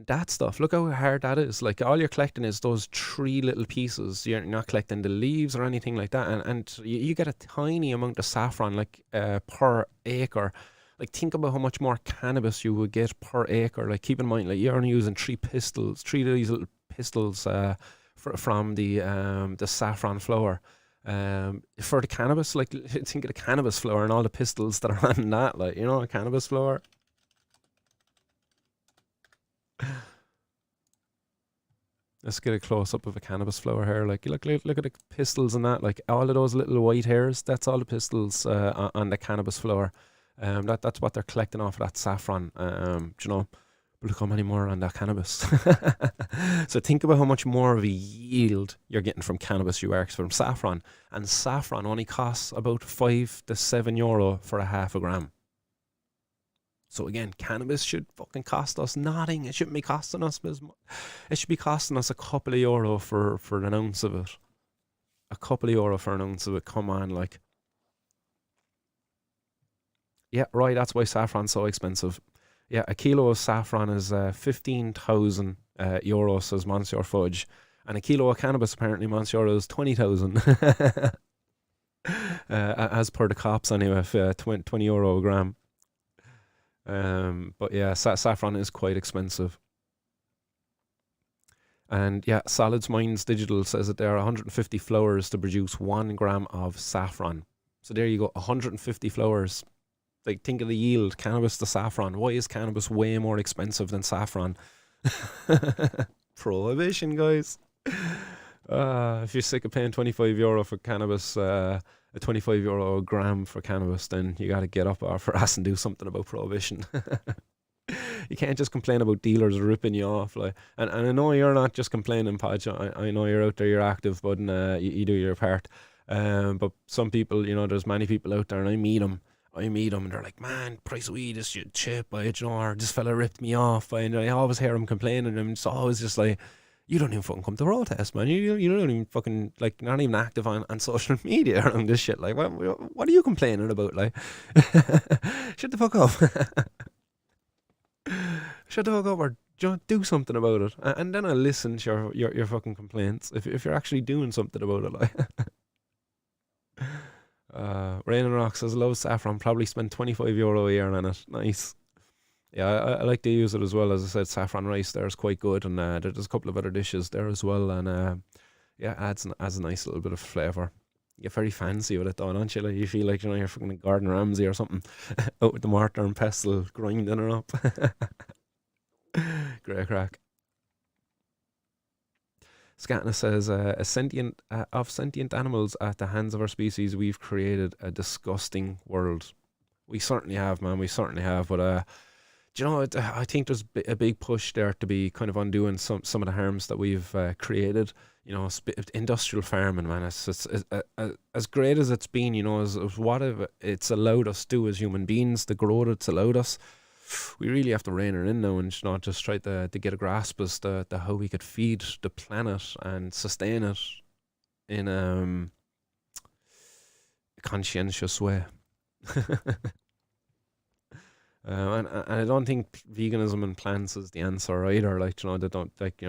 that stuff, look how hard that is. Like all you're collecting is those three little pieces. You're not collecting the leaves or anything like that. And you get a tiny amount of saffron, like per acre. Like think about how much more cannabis you would get per acre. Like keep in mind, like you're only using three of these little pistils from the saffron flower. For the cannabis, like think of the cannabis flower and all the pistils that are on that, like a cannabis flower. Let's get a close up of a cannabis flower here. Like look at the pistils and that. Like all of those little white hairs. That's all the pistils on the cannabis flower. That's what they're collecting off of that saffron. But look how many more on that cannabis. So think about how much more of a yield you're getting from cannabis you are from saffron. And saffron only costs about €5 to €7 for a half a gram. So again, cannabis should fucking cost us nothing. It shouldn't be costing us. It should be costing us a couple of euro for an ounce of it. A couple of euro for an ounce of it. Come on, like. Yeah, right. That's why saffron's so expensive. Yeah, a kilo of saffron is 15,000 euros, says Monsieur Fudge. And a kilo of cannabis, apparently, Monsieur, is 20,000. As per the cops, anyway, €20 a gram. But yeah, saffron is quite expensive. And yeah, Solids Minds Digital says that there are 150 flowers to produce 1 gram of saffron. So there you go, 150 flowers. Like, think of the yield, cannabis to saffron. Why is cannabis way more expensive than saffron? Prohibition, guys. If you're sick of paying €25 for cannabis, a €25 a gram for cannabis, then you got to get up off your ass and do something about prohibition. You can't just complain about dealers ripping you off. Like, and I know you're not just complaining, Podge. I know you're out there, you're active, but you do your part. But some people, there's many people out there, and I meet them, and they're like, man, price of weed is shit cheap. Or this fella ripped me off. And I always hear him complaining, and it's always just like, you don't even fucking come to protest, man. You don't even fucking, like, not even active on social media around this shit. Like, what are you complaining about? Like, shut the fuck up. Shut the fuck up, or do something about it. And then I'll listen to your fucking complaints if you're actually doing something about it. Like. Rain and Rock says, love saffron, probably spend €25 a year on it. Nice. Yeah, I like to use it as well. As I said, saffron rice there is quite good, and there's a couple of other dishes there as well, and yeah, adds a nice little bit of flavour. You get very fancy with it though, don't you? Like, you feel like you're fucking Gordon Ramsay or something out with the mortar and pestle grinding it up. Great crack. Scatna says, of sentient animals at the hands of our species, we've created a disgusting world. We certainly have, man. We certainly have. But do you know, I think there's a big push there to be kind of undoing some of the harms that we've created. Industrial farming, man. It's as great as it's been, as what it's allowed us to do as human beings, the growth it's allowed us. We really have to rein it in now and not just try to get a grasp as to how we could feed the planet and sustain it in a conscientious way. And I don't think veganism and plants is the answer either. Like, they don't, like,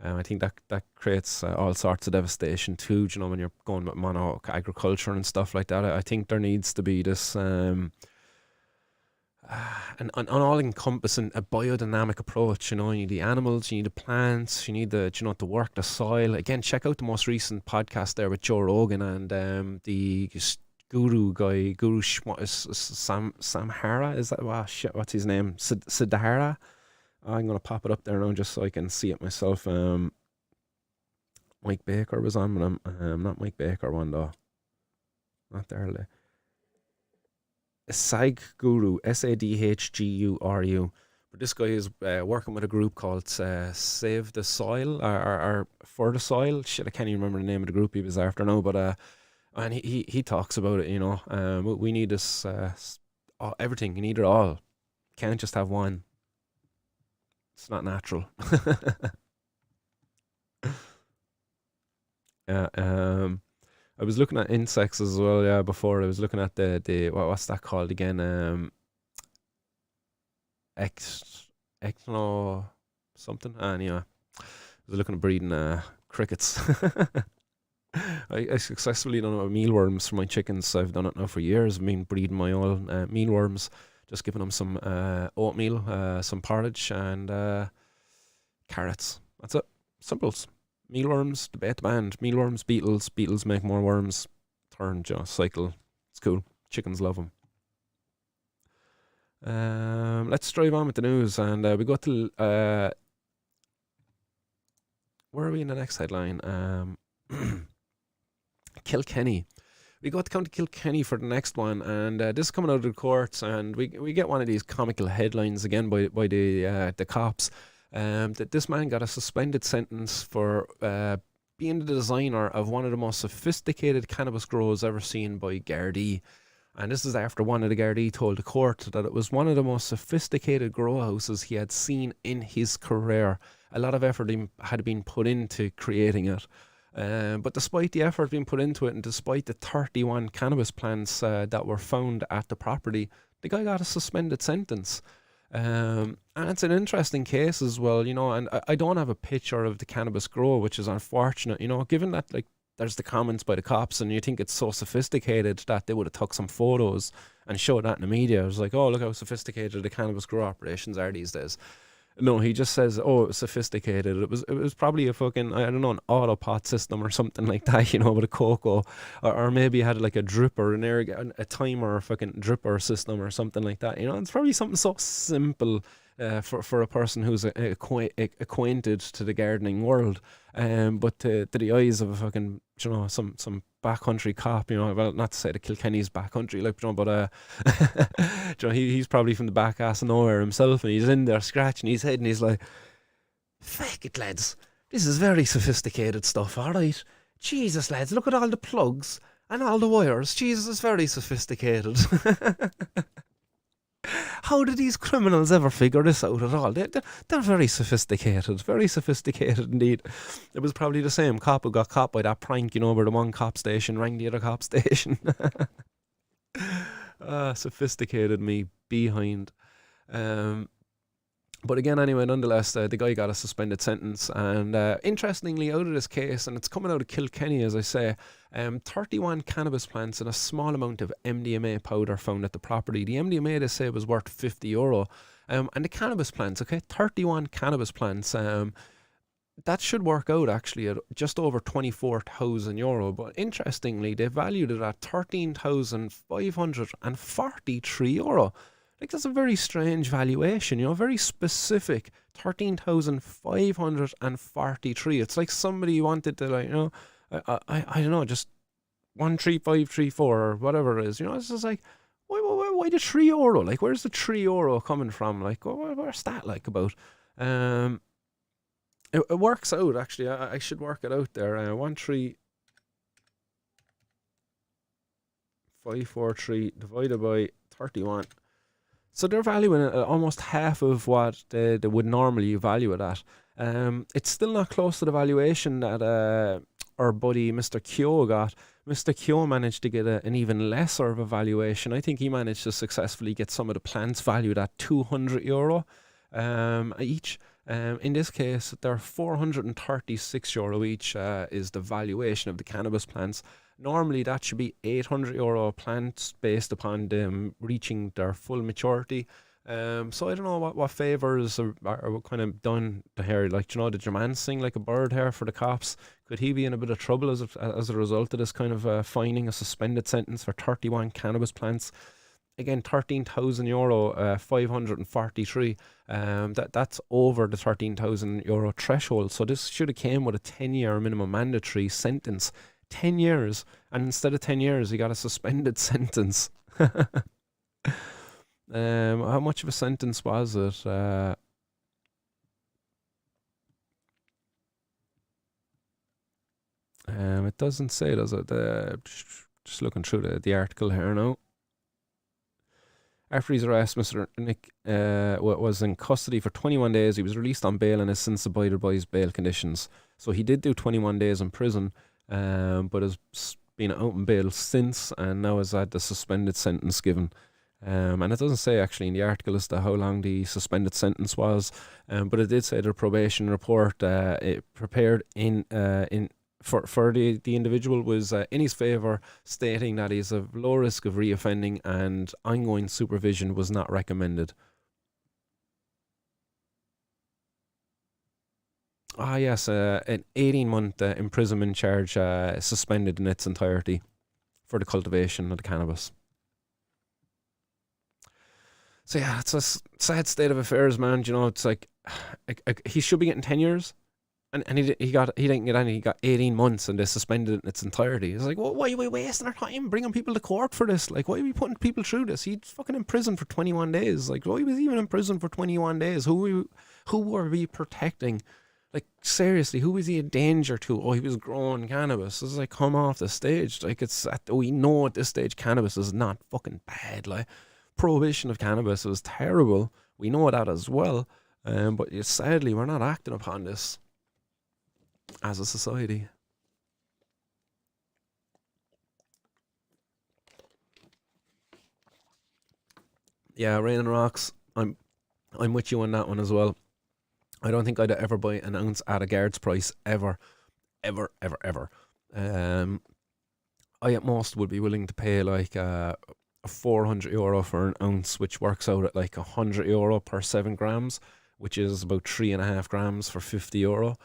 I think that creates all sorts of devastation too. When you're going with mono agriculture and stuff like that, I think there needs to be this an all-encompassing a biodynamic approach. You need the animals, you need the plants, you need to work the soil. Again, check out the most recent podcast there with Joe Rogan and the guru guy, Samhara. Is that what's his name? Siddhartha. I'm gonna pop it up there now just so I can see it myself. Mike Baker was on with him. Not Mike Baker one though. Not there. Sadhguru, Sadhguru. But this guy is working with a group called Save the Soil or For the Soil. Shit, I can't even remember the name of the group he was after now. But and he talks about it. We need this everything. You need it all. Can't just have one. It's not natural. Yeah. I was looking at insects as well. Yeah, before I was looking at the what's that called again? Ex ecno something. Anyway, I was looking at breeding crickets. I successfully done it with mealworms for my chickens. I've done it now for years. I've been breeding my own mealworms, just giving them some oatmeal, some porridge, and carrots. That's it. Simples. Mealworms, debate the band. Mealworms, beetles. Beetles make more worms. Turn, just cycle. It's cool. Chickens love them. Let's drive on with the news, and we go to where are we in the next headline? Kilkenny. We go to County Kilkenny for the next one, and this is coming out of the courts, and we get one of these comical headlines again by the cops. That this man got a suspended sentence for being the designer of one of the most sophisticated cannabis grows ever seen by Gardai. And this is after one of the Gardai told the court that it was one of the most sophisticated grow houses he had seen in his career. A lot of effort had been put into creating it. But despite the effort being put into it, and despite the 31 cannabis plants that were found at the property, the guy got a suspended sentence. And it's an interesting case as well, and I don't have a picture of the cannabis grow, which is unfortunate, given that, like, there's the comments by the cops, and you think it's so sophisticated that they would have took some photos and showed that in the media. It was like, oh, look how sophisticated the cannabis grow operations are these days. No, he just says, oh, it was sophisticated. It was probably a fucking, I don't know, an autopot system or something like that, with a cocoa. Or maybe had like a dripper, a timer, fucking dripper system or something like that. It's probably something so simple for a person who's acquainted to the gardening world. But to the eyes of a fucking, some backcountry cop, well, not to say that Kilkenny's backcountry, like, but he's probably from the back ass of nowhere himself, and he's in there scratching his head, and he's like, "Fuck it, lads, this is very sophisticated stuff, all right. Jesus, lads, look at all the plugs and all the wires. Jesus, it's very sophisticated." How did these criminals ever figure this out at all? They're very sophisticated indeed. It was probably the same cop who got caught by that prank, where the one cop station rang the other cop station. Sophisticated me behind. But again, anyway, nonetheless, the guy got a suspended sentence. And interestingly, out of this case, and it's coming out of Kilkenny, as I say, 31 cannabis plants and a small amount of MDMA powder found at the property. The MDMA, they say, was worth €50. And the cannabis plants, 31 cannabis plants, that should work out actually at just over €24,000. But interestingly, they valued it at €13,543. Like, that's a very strange valuation, very specific. 13,543. It's like somebody wanted to, like, I don't know, just 13534 or whatever it is. It's just like, why the €3? Like, where's the €3 coming from? Like, where's that like about? It works out actually. I should work it out there. 13543 divided by 31. So they're valuing it at almost half of what they would normally value it at. It's still not close to the valuation that our buddy Mr. Keogh got. Mr. Keogh managed to get an even lesser of a valuation. I think he managed to successfully get some of the plants valued at €200 each. In this case, they're €436 each is the valuation of the cannabis plants. Normally, that should be €800 plants based upon them reaching their full maturity. So I don't know what favours are kind of done here. Like, did your man sing like a bird here for the cops? Could he be in a bit of trouble as a result of this kind of finding a suspended sentence for 31 cannabis plants? Again, €13,000, 543. That's over the €13,000 threshold. So this should have came with a 10-year minimum mandatory sentence. 10 years, and instead of 10 years he got a suspended sentence. How much of a sentence was it? It doesn't say, does it? Just looking through the article here now. After his arrest, Mr. Nick was in custody for 21 days. He was released on bail and has since abided by his bail conditions. So he did do 21 days in prison. but has been out on bail since, and now has had the suspended sentence given. And it doesn't say actually in the article as to how long the suspended sentence was, but it did say the probation report it prepared in for the individual was in his favour, stating that he's of low risk of reoffending and ongoing supervision was not recommended. Ah, yes, an 18-month imprisonment charge suspended in its entirety for the cultivation of the cannabis. So yeah, it's a sad state of affairs, man. You know, it's like he should be getting 10 years, and he didn't get any. He got 18 months, and they suspended it in its entirety. It's like, well, why are we wasting our time bringing people to court for this? Like, why are we putting people through this? He's fucking in prison for 21 days. Like, why was he even in prison for 21 days? Who were we protecting? Like, seriously, who was he a danger to? Oh, he was growing cannabis. It's like, come off the stage. Like, we know at this stage cannabis is not fucking bad. Like, prohibition of cannabis was terrible. We know that as well. But sadly, we're not acting upon this as a society. Yeah, Rain and Rocks. I'm with you on that one as well. I don't think I'd ever buy an ounce at a guard's price ever, ever, ever, ever. Um, I at most would be willing to pay like €400 for an ounce, which works out at like €100 per 7 grams, which is about 3.5 grams for €50.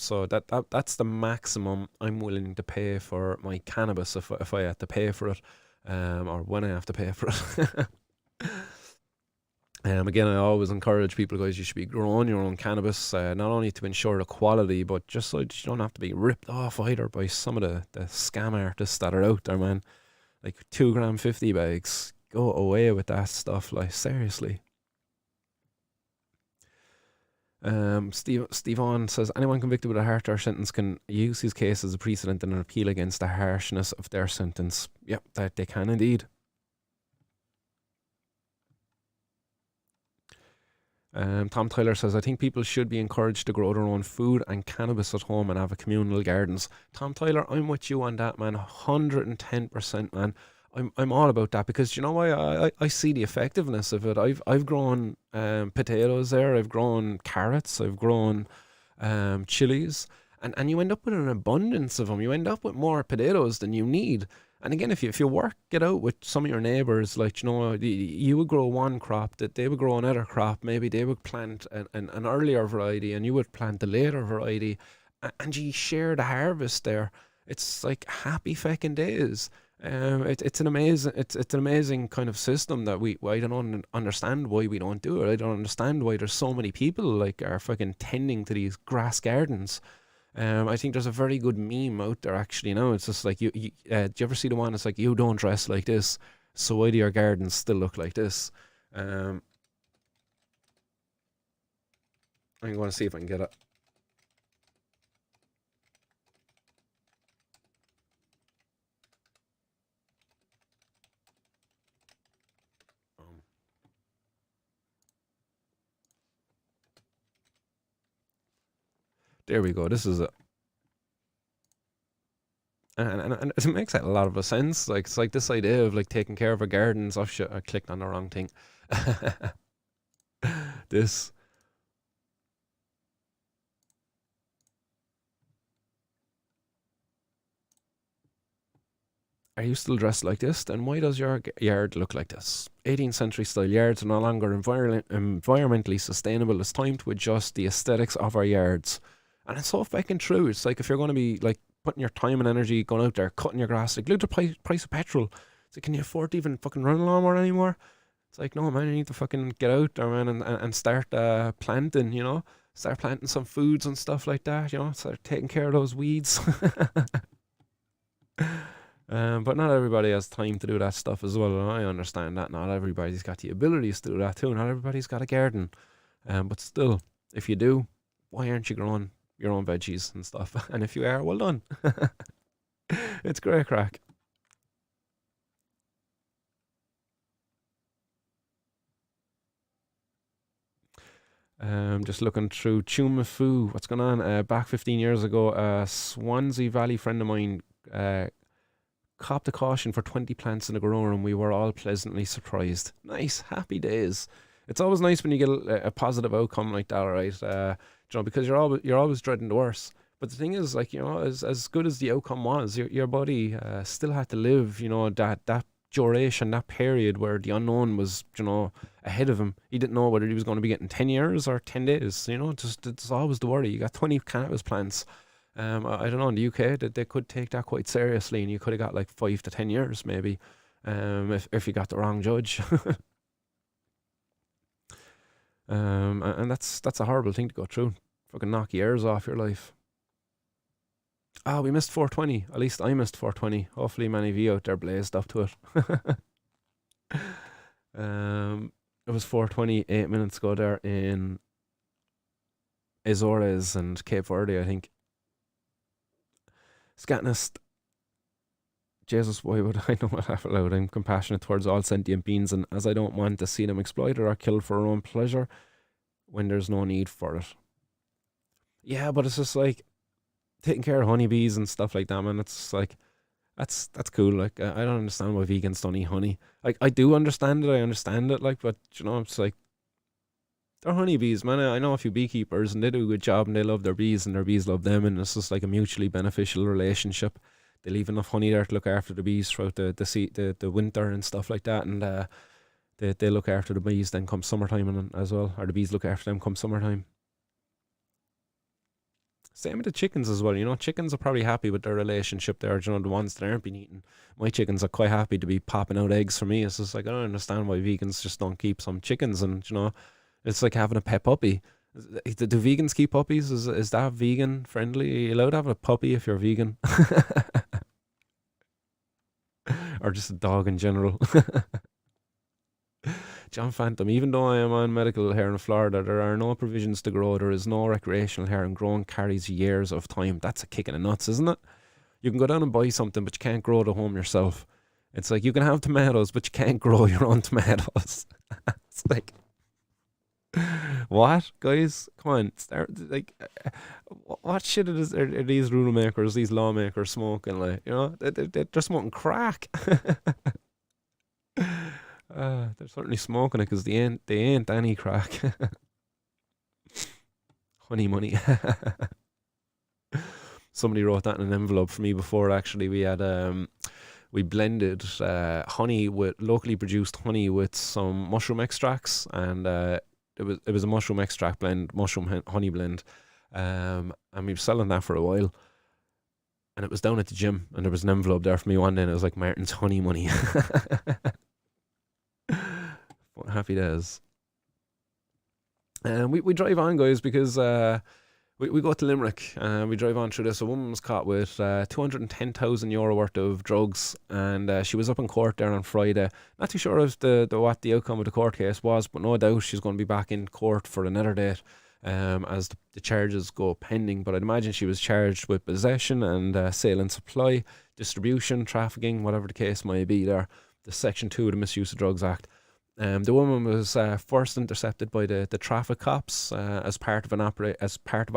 So that's the maximum I'm willing to pay for my cannabis if I had to pay for it, or when I have to pay for it. Again, I always encourage people, guys, you should be growing your own cannabis, not only to ensure the quality, but just so that you don't have to be ripped off either by some of the scam artists that are out there, man. Like 2 gram 50 bags. Go away with that stuff, like, seriously. Steve on says anyone convicted with a harsher sentence can use his case as a precedent and appeal against the harshness of their sentence. Yep, that they can indeed. Tom Tyler says, I think people should be encouraged to grow their own food and cannabis at home and have a communal gardens. Tom Tyler, I'm with you on that, man. 110%, man. I'm all about that because you know why I see the effectiveness of it. I've grown potatoes there, I've grown carrots, I've grown chilies, and you end up with an abundance of them. You end up with more potatoes than you need. And again, if you work it out with some of your neighbours, like, you know, you would grow one crop, that they would grow another crop, maybe they would plant an earlier variety and you would plant the later variety, and you share the harvest there. It's like happy feckin' days. It's an amazing kind of system that I don't understand why we don't do it. I don't understand why there's so many people like are fucking tending to these grass gardens. I think there's a very good meme out there actually. You know, it's just like do you ever see the one? It's like, you don't dress like this, so why do your gardens still look like this? Um, I'm going to see if I can get it. Um, there we go. This is it. And it makes a lot of sense. Like, it's like this idea of like taking care of our gardens. Oh shit! I clicked on the wrong thing. This. Are you still dressed like this? Then why does your yard look like this? 18th century style yards are no longer environmentally sustainable. It's time to adjust the aesthetics of our yards. And it's so fucking true. It's like if you're going to be like putting your time and energy going out there, cutting your grass, like look at the price of petrol. It's like, can you afford to even fucking run a lawnmower anymore? It's like, no, man, you need to fucking get out there, man, and start planting, you know? Start planting some foods and stuff like that, you know? Start taking care of those weeds. But not everybody has time to do that stuff as well, and I understand that. Not everybody's got the abilities to do that too. Not everybody's got a garden. But still, if you do, why aren't you growing your own veggies and stuff? And if you are, well done. It's great crack. Just looking through Chumafu. What's going on? Back 15 years ago, a Swansea Valley friend of mine copped a caution for 20 plants in a grower, and we were all pleasantly surprised. Nice, happy days. It's always nice when you get a positive outcome like that, right? Because you're always dreading the worst. But the thing is, like, as good as the outcome was, your body still had to live, that duration, that period where the unknown was, ahead of him. He didn't know whether he was going to be getting 10 years or 10 days, it's always the worry. You got 20 cannabis plants. I don't know, in the UK, that they could take that quite seriously, and you could have got like 5 to 10 years maybe, if you got the wrong judge. And that's a horrible thing to go through. Fucking knock years off your life. We missed 420. At least I missed 420. Hopefully many of you out there blazed up to it. It was 4:20, 8 minutes ago there in Azores and Cape Verde, I think. Scatnist. Jesus, why would I know what laugh aloud? I'm compassionate towards all sentient beings, and as I don't want to see them exploited or killed for our own pleasure when there's no need for it. Yeah, but it's just like taking care of honeybees and stuff like that, man. It's like that's cool. Like, I don't understand why vegans don't eat honey. Like, I do understand it. I understand it. Like, but it's like they're honeybees, man. I know a few beekeepers, and they do a good job, and they love their bees, and their bees love them, and it's just like a mutually beneficial relationship. They leave enough honey there to look after the bees throughout the winter and stuff like that, and they look after the bees then come summertime and as well, or the bees look after them come summertime. Same with the chickens as well. Chickens are probably happy with their relationship there. The ones that aren't being eaten. My chickens are quite happy to be popping out eggs for me. It's just like, I don't understand why vegans just don't keep some chickens, and it's like having a pet puppy. Do vegans keep puppies? Is that vegan friendly? Are you allowed to have a puppy if you're vegan? Or just a dog in general? John Phantom, even though I am on medical here in Florida, there are no provisions to grow. There is no recreational hair, and growing carries years of time. That's a kick in the nuts, isn't it? You can go down and buy something, but you can't grow it at home yourself. It's like you can have tomatoes, but you can't grow your own tomatoes. It's like, what, guys? Come on, start like, what shit are these rule makers, these lawmakers smoking? Like, they're smoking crack. They're certainly smoking it because they ain't any crack. Honey money. Somebody wrote that in an envelope for me before. Actually, we blended honey with locally produced honey with some mushroom extracts, and it was a mushroom extract blend, mushroom honey blend, and we were selling that for a while. And it was down at the gym, and there was an envelope there for me one day, and it was like Martin's honey money. Happy days. And we drive on, guys, because we go to Limerick, and we drive on through this. A woman was caught with €210,000 worth of drugs, and she was up in court there on Friday. Not too sure of what the outcome of the court case was, but no doubt she's going to be back in court for another date, as the charges go pending. But I'd imagine she was charged with possession and sale and supply, distribution, trafficking, whatever the case may be there. The Section 2 of the Misuse of Drugs Act. The woman was first intercepted by the traffic cops as part of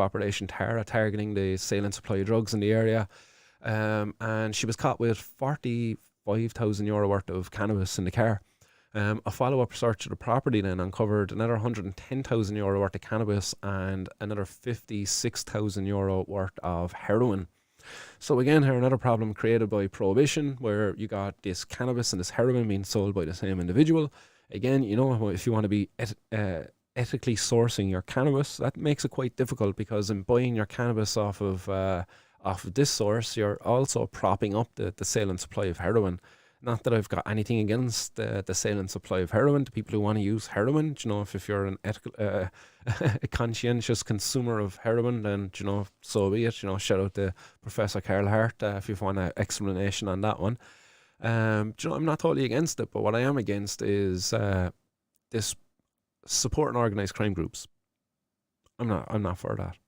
Operation Tara, targeting the sale and supply of drugs in the area, and she was caught with €45,000 worth of cannabis in the car. A follow-up search of the property then uncovered another €110,000 worth of cannabis and another €56,000 worth of heroin. So again, here another problem created by prohibition, where you got this cannabis and this heroin being sold by the same individual. Again, if you want to be ethically sourcing your cannabis, that makes it quite difficult, because in buying your cannabis off of this source, you're also propping up the sale and supply of heroin. Not that I've got anything against the sale and supply of heroin to people who want to use heroin. If you're an ethical, a conscientious consumer of heroin, then so be it. Shout out to Professor Carl Hart if you want an explanation on that one. I'm not totally against it, but what I am against is this supporting organised crime groups. I'm not for that.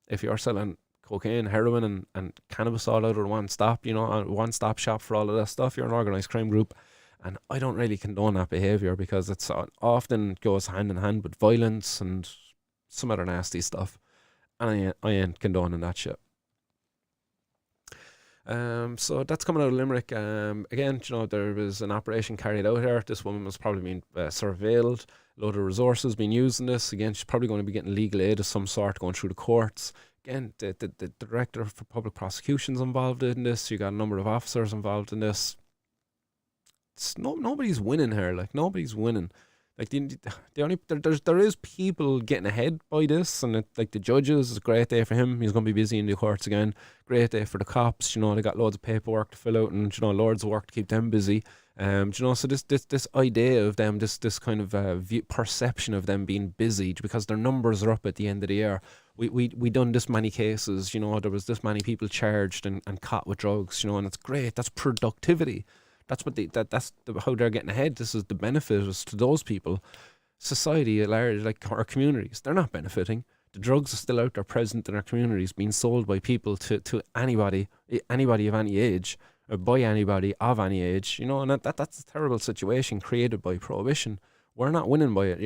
If you're selling cocaine, heroin, and cannabis all out of one stop, a one-stop shop for all of that stuff, you're an organised crime group. And I don't really condone that behaviour, because it's often goes hand in hand with violence and some other nasty stuff. And I ain't condoning that shit. So that's coming out of Limerick. Again, there was an operation carried out here. This woman was probably being surveilled. A load of resources being used in this. Again, she's probably going to be getting legal aid of some sort going through the courts. Again, the director for public prosecution's involved in this. You got a number of officers involved in this. Nobody's winning here. Like, nobody's winning. Like, there is people getting ahead by this, and like the judges, it's a great day for him. He's going to be busy in the courts again. Great day for the cops. They got loads of paperwork to fill out, and loads of work to keep them busy. So this idea of them, this kind of perception of them being busy because their numbers are up at the end of the year. We done this many cases. There was this many people charged and caught with drugs. And it's great. That's productivity. That's what how they're getting ahead. This is the benefit to those people. Society at large, like our communities, they're not benefiting. The drugs are still out there, present in our communities, being sold by people to anybody of any age, or by anybody of any age. And that's a terrible situation created by prohibition. We're not winning by it.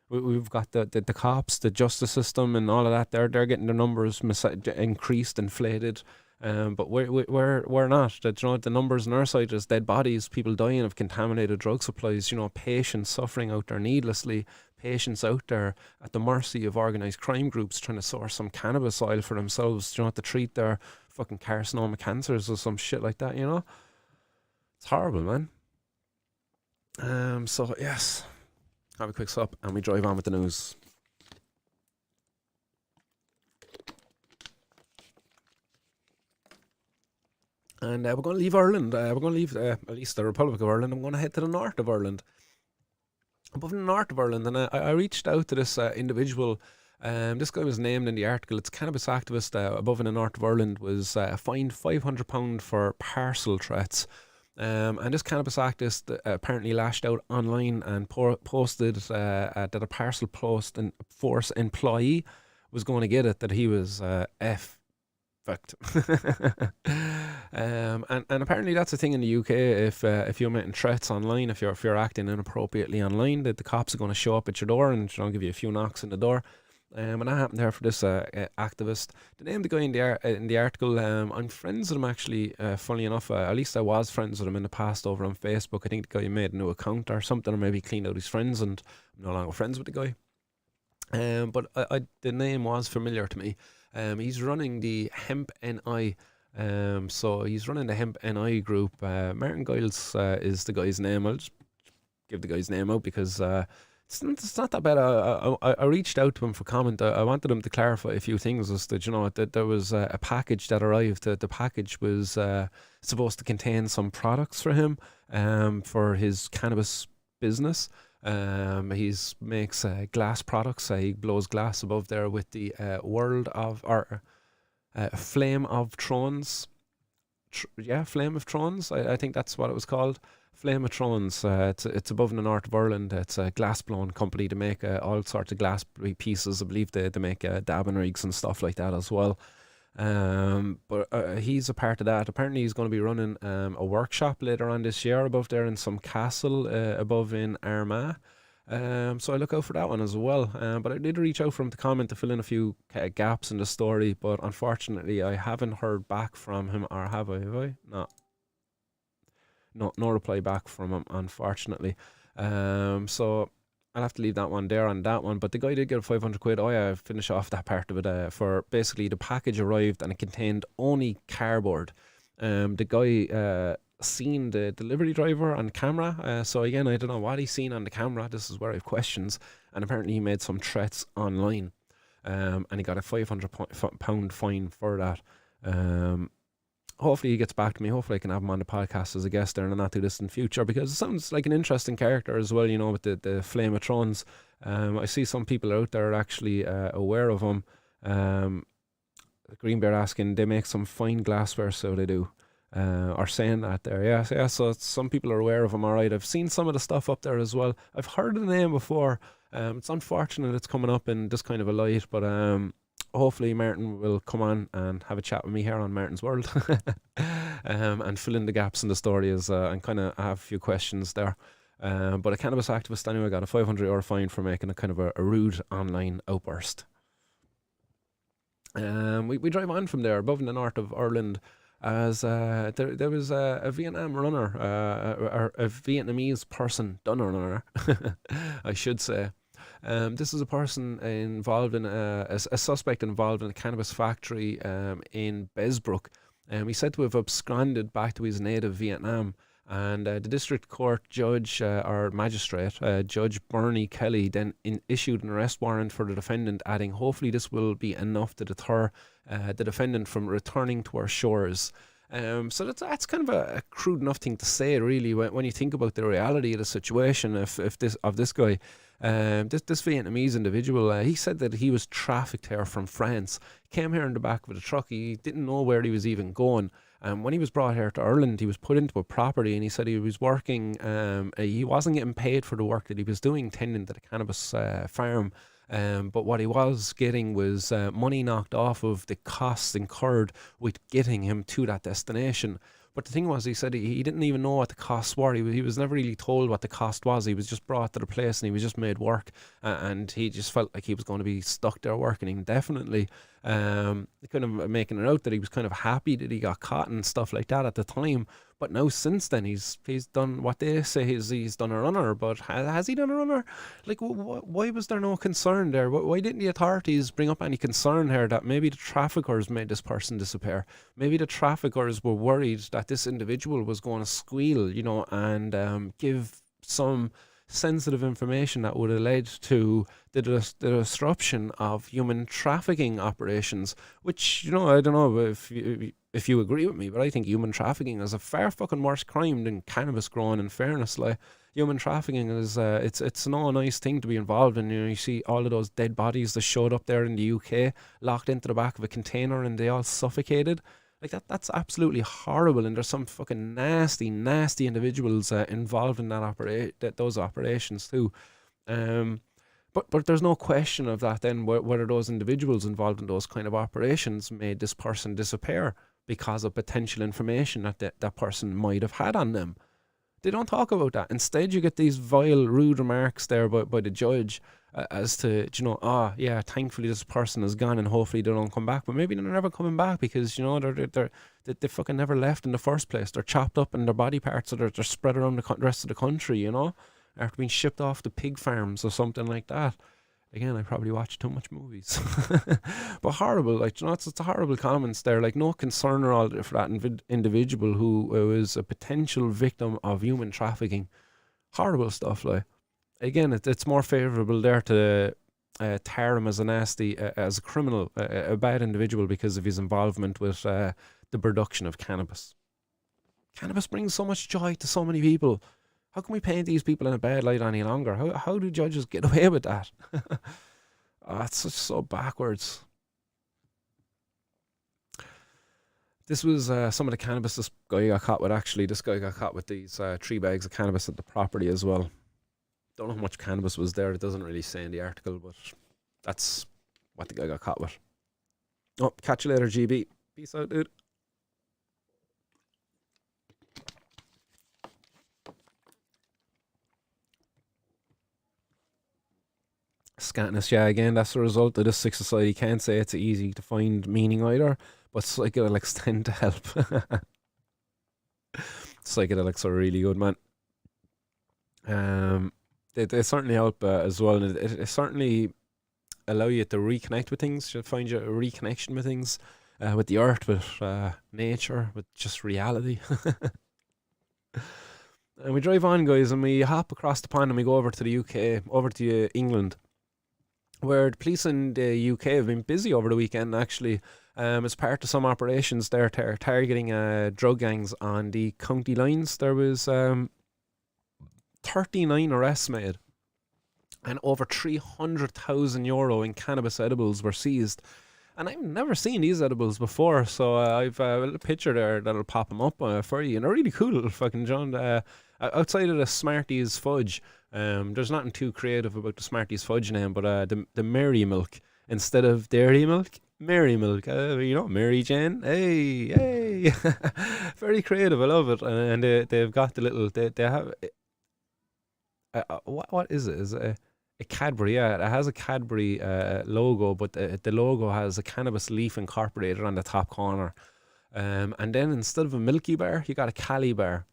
We've got the cops, the justice system, and all of that. They're getting their numbers increased, inflated. But we're not. The numbers on our side is dead bodies, people dying of contaminated drug supplies. Patients suffering out there needlessly. Patients out there at the mercy of organised crime groups trying to source some cannabis oil for themselves. To treat their fucking carcinoma cancers or some shit like that. It's horrible, man. So yes, have a quick stop and we drive on with the news. And we're going to leave Ireland. We're going to leave at least the Republic of Ireland. I'm going to head to the north of Ireland. Above the north of Ireland, and I reached out to this individual. This guy was named in the article. It's Cannabis Activist. Above in the north of Ireland was fined £500 for parcel threats. And this Cannabis Activist apparently lashed out online and posted that a parcel post and force employee was going to get it. That he was fucked. And apparently that's a thing in the UK. If you're making threats online, if you're acting inappropriately online, that the cops are going to show up at your door and give you a few knocks in the door. And that happened there for this activist. The name of the guy in the article, I'm friends with him actually. Funny enough, at least I was friends with him in the past over on Facebook. I think the guy made a new account or something, or maybe cleaned out his friends, and I'm no longer friends with the guy. But the name was familiar to me. He's running the Hemp NI. So he's running the Hemp NI group. Martin Giles is the guy's name. I'll just give the guy's name out because it's not that bad. I reached out to him for comment. I wanted him to clarify a few things. As that that there was a package that arrived. The package was supposed to contain some products for him for his cannabis business. He makes glass products. He blows glass above there with the Flame of Thrones. Flame of Thrones. I think that's what it was called. Flame of Thrones. It's above in the north of Ireland. It's a glass blowing company to make all sorts of glass pieces. I believe they make dabbing rigs and stuff like that as well. But he's a part of that. Apparently he's going to be running a workshop later on this year above there in some castle above in Armagh. So I look out for that one as well. But I did reach out for him to comment to fill in a few gaps in the story, but unfortunately I haven't heard back from him, or have I? No reply back from him, unfortunately. So I'll have to leave that one there on that one. But the guy did get £500. Oh yeah, I finish off that part of it. For basically the package arrived and it contained only cardboard. The guy seen the delivery driver on camera. So again, I don't know what he's seen on the camera. This is where I have questions. And apparently he made some threats online. And he got a £500 fine for that. Hopefully he gets back to me. Hopefully I can have him on the podcast as a guest there in the not too distant future, because it sounds like an interesting character as well, with the Flame of Thrones. I see some people out there are actually aware of him. Greenbeard asking, they make some fine glassware, so they do. Or saying that there. Yeah, so some people are aware of him, alright. I've seen some of the stuff up there as well. I've heard the name before. It's unfortunate it's coming up in this kind of a light, but hopefully Martin will come on and have a chat with me here on Martin's World and fill in the gaps in the story as and kind of have a few questions there. But a cannabis activist anyway got a €500 fine for making a kind of a rude online outburst. We drive on from there, above in the north of Ireland, as there was a Vietnam runner, or a Vietnamese person, done runner, I should say. This is a person involved in a suspect involved in a cannabis factory in Bessbrook. He's said to have absconded back to his native Vietnam. And the district court judge or magistrate, Judge Bernie Kelly, then issued an arrest warrant for the defendant, adding, hopefully this will be enough to deter the defendant from returning to our shores. So that's kind of a crude enough thing to say, really, when you think about the reality of the situation of this guy. This Vietnamese individual, he said that he was trafficked here from France, came here in the back of a truck. He didn't know where he was even going. When he was brought here to Ireland, he was put into a property, and he said he was working, he wasn't getting paid for the work that he was doing, tending to the cannabis farm. But what he was getting was money knocked off of the costs incurred with getting him to that destination. But the thing was, he said he didn't even know what the costs were. He was never really told what the cost was. He was just brought to the place and he was just made work. And he just felt like he was going to be stuck there working indefinitely. Kind of making it out that he was kind of happy that he got caught and stuff like that at the time. But now since then, he's done what they say he's done a runner. But has he done a runner? Like, why was there no concern there? Why didn't the authorities bring up any concern here that maybe the traffickers made this person disappear? Maybe the traffickers were worried that this individual was going to squeal, and give some sensitive information that would have led to the disruption of human trafficking operations, which, I don't know if you agree with me, but I think human trafficking is a far fucking worse crime than cannabis growing, in fairness. Like, human trafficking is, it's no nice thing to be involved in. You see all of those dead bodies that showed up there in the UK, locked into the back of a container, and they all suffocated. Like, that's absolutely horrible, and there's some fucking nasty individuals involved in those operations too. But there's no question of that then, whether those individuals involved in those kind of operations made this person disappear because of potential information that person might have had on them. They don't talk about that. Instead, you get these vile, rude remarks there by the judge as to, thankfully this person is gone and hopefully they don't come back. But maybe they're never coming back because, they fucking never left in the first place. They're chopped up and their body parts, they're spread around the rest of the country, after being shipped off to pig farms or something like that. Again, I probably watch too much movies. But horrible, it's a horrible comments there. Like, no concern at all for that individual who is a potential victim of human trafficking. Horrible stuff, like. Again, it's more favourable there to tar him as as a criminal, a bad individual because of his involvement with the production of cannabis. Cannabis brings so much joy to so many people. How can we paint these people in a bad light any longer? How do judges get away with that? It's just so backwards. This was some of the cannabis this guy got caught with, actually. This guy got caught with these 3 bags of cannabis at the property as well. Don't know how much cannabis was there. It doesn't really say in the article, but that's what the guy got caught with. Oh, catch you later, GB. Peace out, dude. Scantness, yeah, again, that's the result of this sick society. Can't say it's easy to find meaning either, but psychedelics tend to help. Psychedelics are really good, man. They certainly help as well. And it certainly allow you to reconnect with things, to find your reconnection with things, with the earth, with nature, with just reality. And we drive on, guys, and we hop across the pond and we go over to the UK, over to England, where the police in the UK have been busy over the weekend, actually, as part of some operations there targeting drug gangs on the county lines. There was 39 arrests made, and over €300,000 in cannabis edibles were seized. And I've never seen these edibles before, so I've a little picture there that'll pop them up for you. And they're really cool, fucking John. Outside of the Smarties Fudge, there's nothing too creative about the Smarties Fudge name, but the Mary Milk, instead of dairy milk, Mary Milk, Mary Jane, hey. Very creative, I love it. And they've got the little, they have what is it? Is it a Cadbury? Yeah, it has a Cadbury logo, but the logo has a cannabis leaf incorporated on the top corner. And then instead of a Milky Bar, you got a Cali Bar,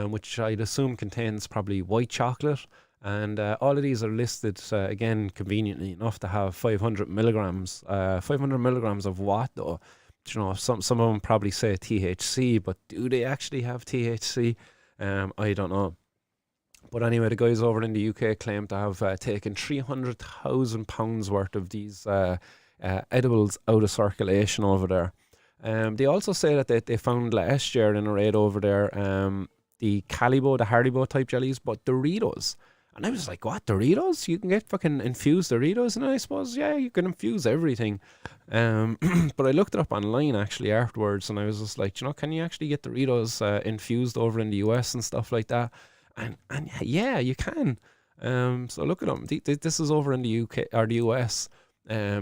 which I'd assume contains probably white chocolate. And all of these are listed, again, conveniently enough to have 500 milligrams. 500 milligrams of what, though? Some of them probably say THC, but do they actually have THC? I don't know. But anyway, the guys over in the UK claim to have taken £300,000 worth of these edibles out of circulation over there. They also say that they found last year in a raid over there the Calibo, the Haribo type jellies, but Doritos. And I was like, what, Doritos? You can get fucking infused Doritos? And I suppose, yeah, you can infuse everything. But I looked it up online actually afterwards, and I was just like, can you actually get Doritos infused over in the US and stuff like that? And yeah, you can. So look at them. This is over in the UK or the US.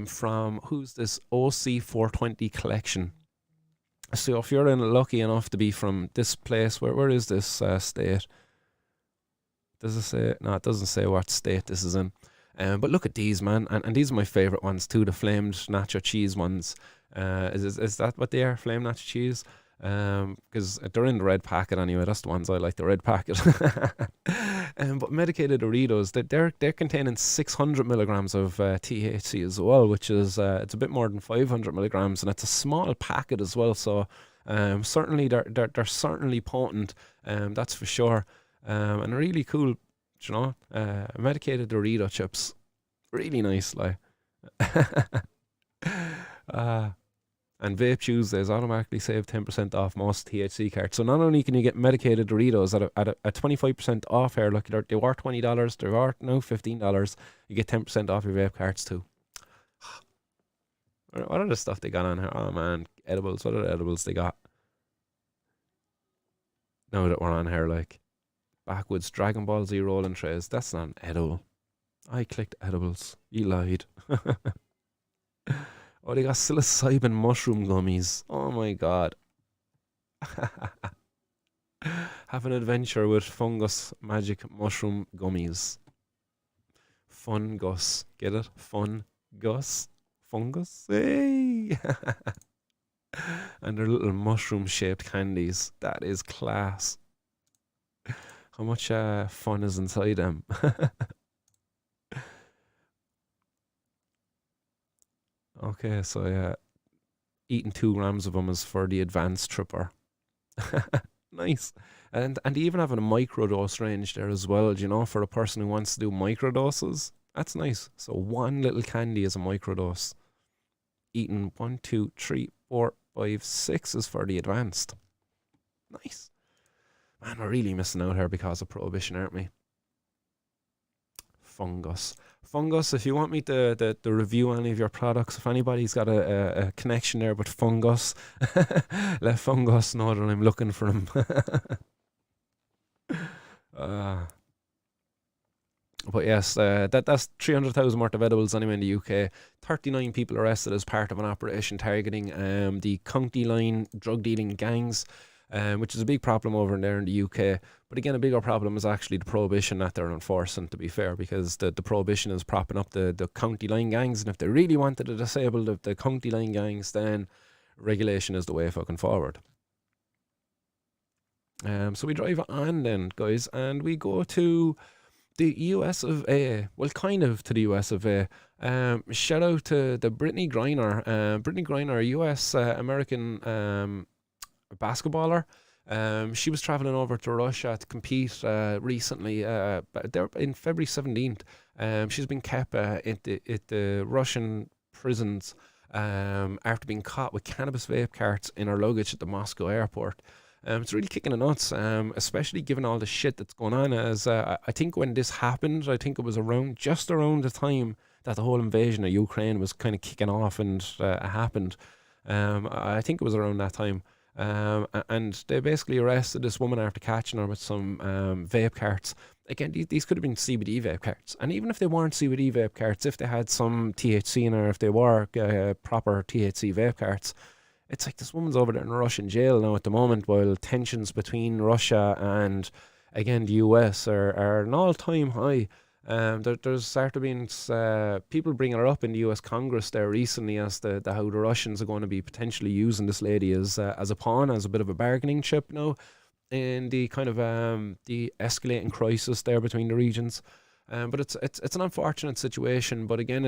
From who's this OC 420 collection. So if you're lucky enough to be from this place, where is this state? Does it say? No, it doesn't say what state this is in. But look at these, man, and these are my favorite ones too. The flamed nacho cheese ones. Is that what they are? Flamed nacho cheese. Because they're in the red packet anyway. That's the ones I like, the red packet. But medicated Doritos, they're containing 600 milligrams of THC as well, which is it's a bit more than 500 milligrams, and it's a small packet as well. So certainly they're certainly potent. That's for sure. And really cool, medicated Dorito chips, really nice, like. And Vape Tuesdays automatically save 10% off most THC cards. So not only can you get medicated Doritos at 25% off here, look, they were $20, they are now $15. You get 10% off your vape cards too. What other stuff they got on here? Oh man, edibles. What other edibles they got? Now that we're on here, like Backwoods Dragon Ball Z rolling trays. That's not an edible. I clicked edibles. You lied. Oh, they got psilocybin mushroom gummies. Oh my god. Have an adventure with fungus magic mushroom gummies. Fungus. Get it? Fungus. Fungus. Hey! And they're little mushroom shaped candies. That is class. How much fun is inside them? Okay, so yeah, eating 2 grams of them is for the advanced tripper. Nice. And they even have a microdose range there as well, for a person who wants to do microdoses. That's nice. So one little candy is a microdose. Eating 1, 2, 3, 4, 5, 6 is for the advanced. Nice. Man, we're really missing out here because of prohibition, aren't we? Fungus. Fungus, if you want me to review any of your products, if anybody's got a connection there with Fungus, let Fungus know that I'm looking for him. But yes, that's 300,000 worth of edibles anyway in the UK. 39 people arrested as part of an operation targeting the county line drug dealing gangs. Which is a big problem over there in the UK. But again, a bigger problem is actually the prohibition that they're enforcing, to be fair, because the prohibition is propping up the county line gangs, and if they really wanted to disable the county line gangs, then regulation is the way fucking forward. So we drive on then, guys, and we go to the US of A. Well, kind of to the US of A. Shout out to the Brittany Griner. Brittany Griner, US American basketballer. She was traveling over to Russia to compete recently. There in February 17th. She's been kept at the Russian prisons after being caught with cannabis vape carts in her luggage at the Moscow airport. It's really kicking the nuts, especially given all the shit that's going on. As I think when this happened, I think it was just around the time that the whole invasion of Ukraine was kind of kicking off and happened. I think it was around that time. And they basically arrested this woman after catching her with some vape carts. Again, these could have been CBD vape carts, and even if they weren't CBD vape carts, if they had some THC in her, if they were proper THC vape carts, it's like this woman's over there in a Russian jail now at the moment, while tensions between Russia and again, the US are an all-time high. There's started being people bringing her up in the US Congress there recently as the how the Russians are going to be potentially using this lady as a pawn, as a bit of a bargaining chip now in the kind of the escalating crisis there between the regions. But it's an unfortunate situation. But again,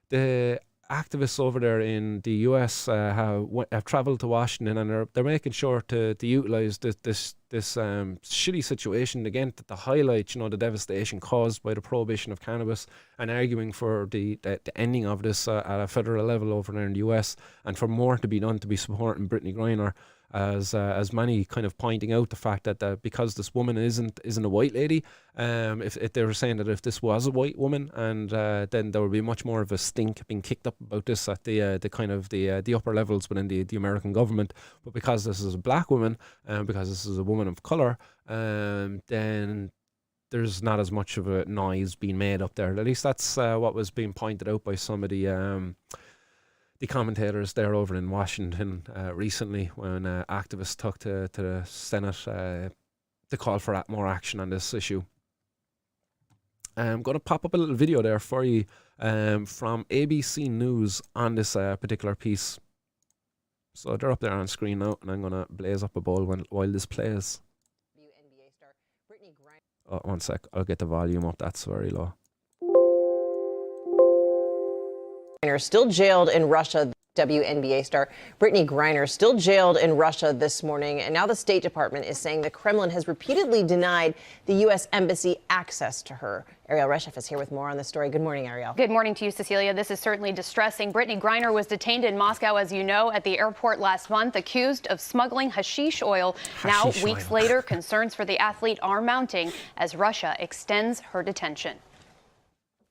the activists over there in the US have travelled to Washington, and they're making sure to utilise this shitty situation again to highlight, you know, the devastation caused by the prohibition of cannabis, and arguing for the ending of this at a federal level over there in the US, and for more to be done to be supporting Brittany Griner. As many kind of pointing out the fact that because this woman isn't a white lady, if they were saying that if this was a white woman, and then there would be much more of a stink being kicked up about this at the kind of the upper levels within the American government. But because this is a black woman, because this is a woman of color, then there's not as much of a noise being made up there. At least that's what was being pointed out by some of the commentators there over in Washington recently, when activists took to the Senate to call for more action on this issue. I'm going to pop up a little video there for you from ABC News on this particular piece. So they're up there on screen now, and I'm going to blaze up a bowl while this plays. WNBA star Brittany Griner. Oh, one sec. I'll get the volume up. That's very low. Still jailed in Russia. WNBA star Brittany Griner still jailed in Russia this morning, and now the State Department is saying the Kremlin has repeatedly denied the U.S. Embassy access to her. Ariel Reshef is here with more on the story. Good morning, Ariel. Good morning to you, Cecilia. This is certainly distressing. Brittany Griner was detained in Moscow, as you know, at the airport last month, accused of smuggling hashish oil. Now, weeks later, concerns for the athlete are mounting as Russia extends her detention.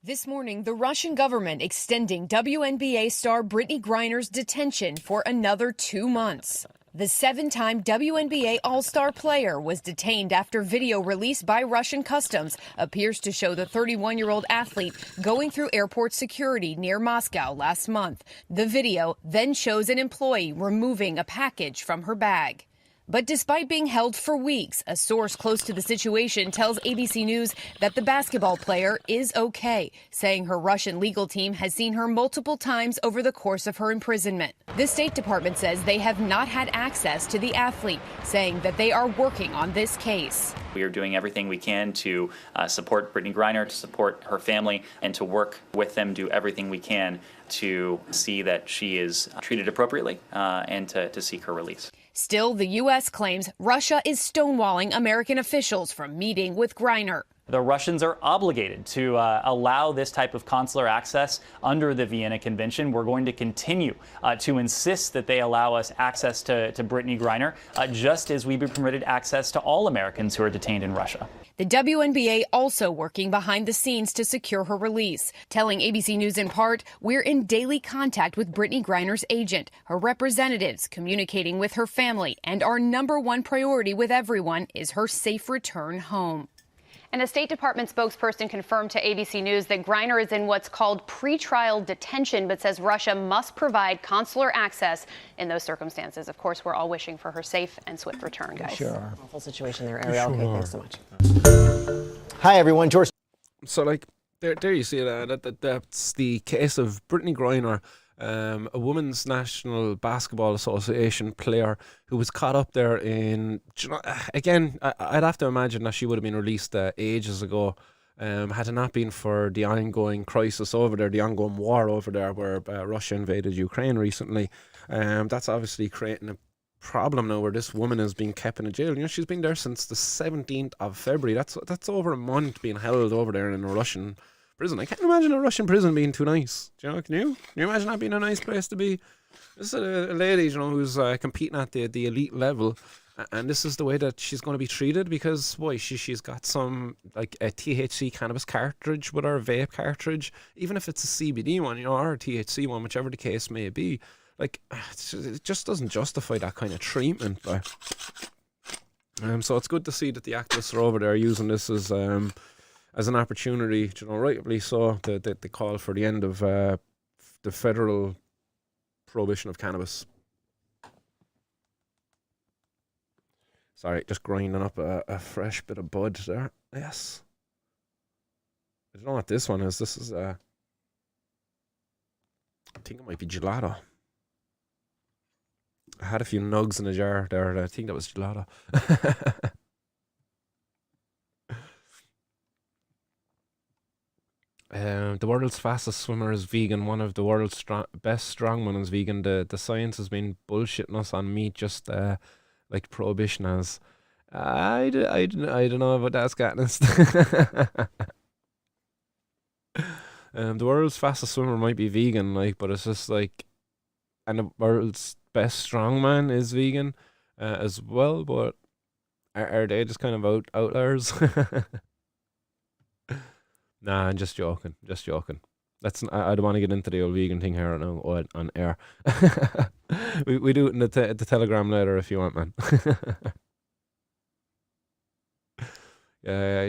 This morning, the Russian government extending WNBA star Brittany Griner's detention for another 2 months. The 7-time WNBA All-Star player was detained after video released by Russian customs appears to show the 31-year-old athlete going through airport security near Moscow last month. The video then shows an employee removing a package from her bag. But despite being held for weeks, a source close to the situation tells ABC News that the basketball player is okay, saying her Russian legal team has seen her multiple times over the course of her imprisonment. The State Department says they have not had access to the athlete, saying that they are working on this case. We are doing everything we can to support Brittany Griner, to support her family, and to work with them, do everything we can to see that she is treated appropriately and to seek her release. Still, the U.S. claims Russia is stonewalling American officials from meeting with Griner. The Russians are obligated to allow this type of consular access under the Vienna Convention. We're going to continue to insist that they allow us access to Brittany Griner, just as we be permitted access to all Americans who are detained in Russia. The WNBA also working behind the scenes to secure her release, telling ABC News in part, "We're in daily contact with Brittany Griner's agent, her representatives, communicating with her family, and our number one priority with everyone is her safe return home." And a State Department spokesperson confirmed to ABC News that Griner is in what's called pretrial detention, but says Russia must provide consular access in those circumstances. Of course, we're all wishing for her safe and swift return, guys. Sure. Awful situation there, Ariel. Okay, thanks so much. Hi, everyone. George. So, like, there you see that's the case of Brittany Griner, a Women's National Basketball Association player who was caught up there in, again, I'd have to imagine that she would have been released ages ago, had it not been for the ongoing crisis over there, the ongoing war over there where Russia invaded Ukraine recently. That's obviously creating a problem now where this woman is being kept in a jail. You know, she's been there since the 17th of February. That's over a month being held over there in a Russian prison. I can't imagine a Russian prison being too nice. Do you know, can you imagine that being a nice place to be? This is a lady, you know, who's competing at the elite level, and this is the way that she's going to be treated because, boy, she's got some, like, a THC cannabis cartridge with her, vape cartridge, even if it's a CBD one, you know, or a THC one, whichever the case may be. Like, it just doesn't justify that kind of treatment. But so it's good to see that the activists are over there using this as an opportunity, you know, rightly so, to call for the end of the federal prohibition of cannabis. Sorry, just grinding up a fresh bit of bud there. Yes. I don't know what this one is. This is I think it might be gelato. I had a few nugs in a jar there, and I think that was gelato. The world's fastest swimmer is vegan. One of the world's best strongmen is vegan. The science has been bullshitting us on meat, just like prohibition has. I don't know about that, Scotland. The world's fastest swimmer might be vegan, like, but it's just like, and the world's best strongman is vegan as well. But are they just kind of outliers? Nah, I'm just joking. Just joking. I don't want to get into the old vegan thing here now on air. we do it in the Telegram later if you want, man.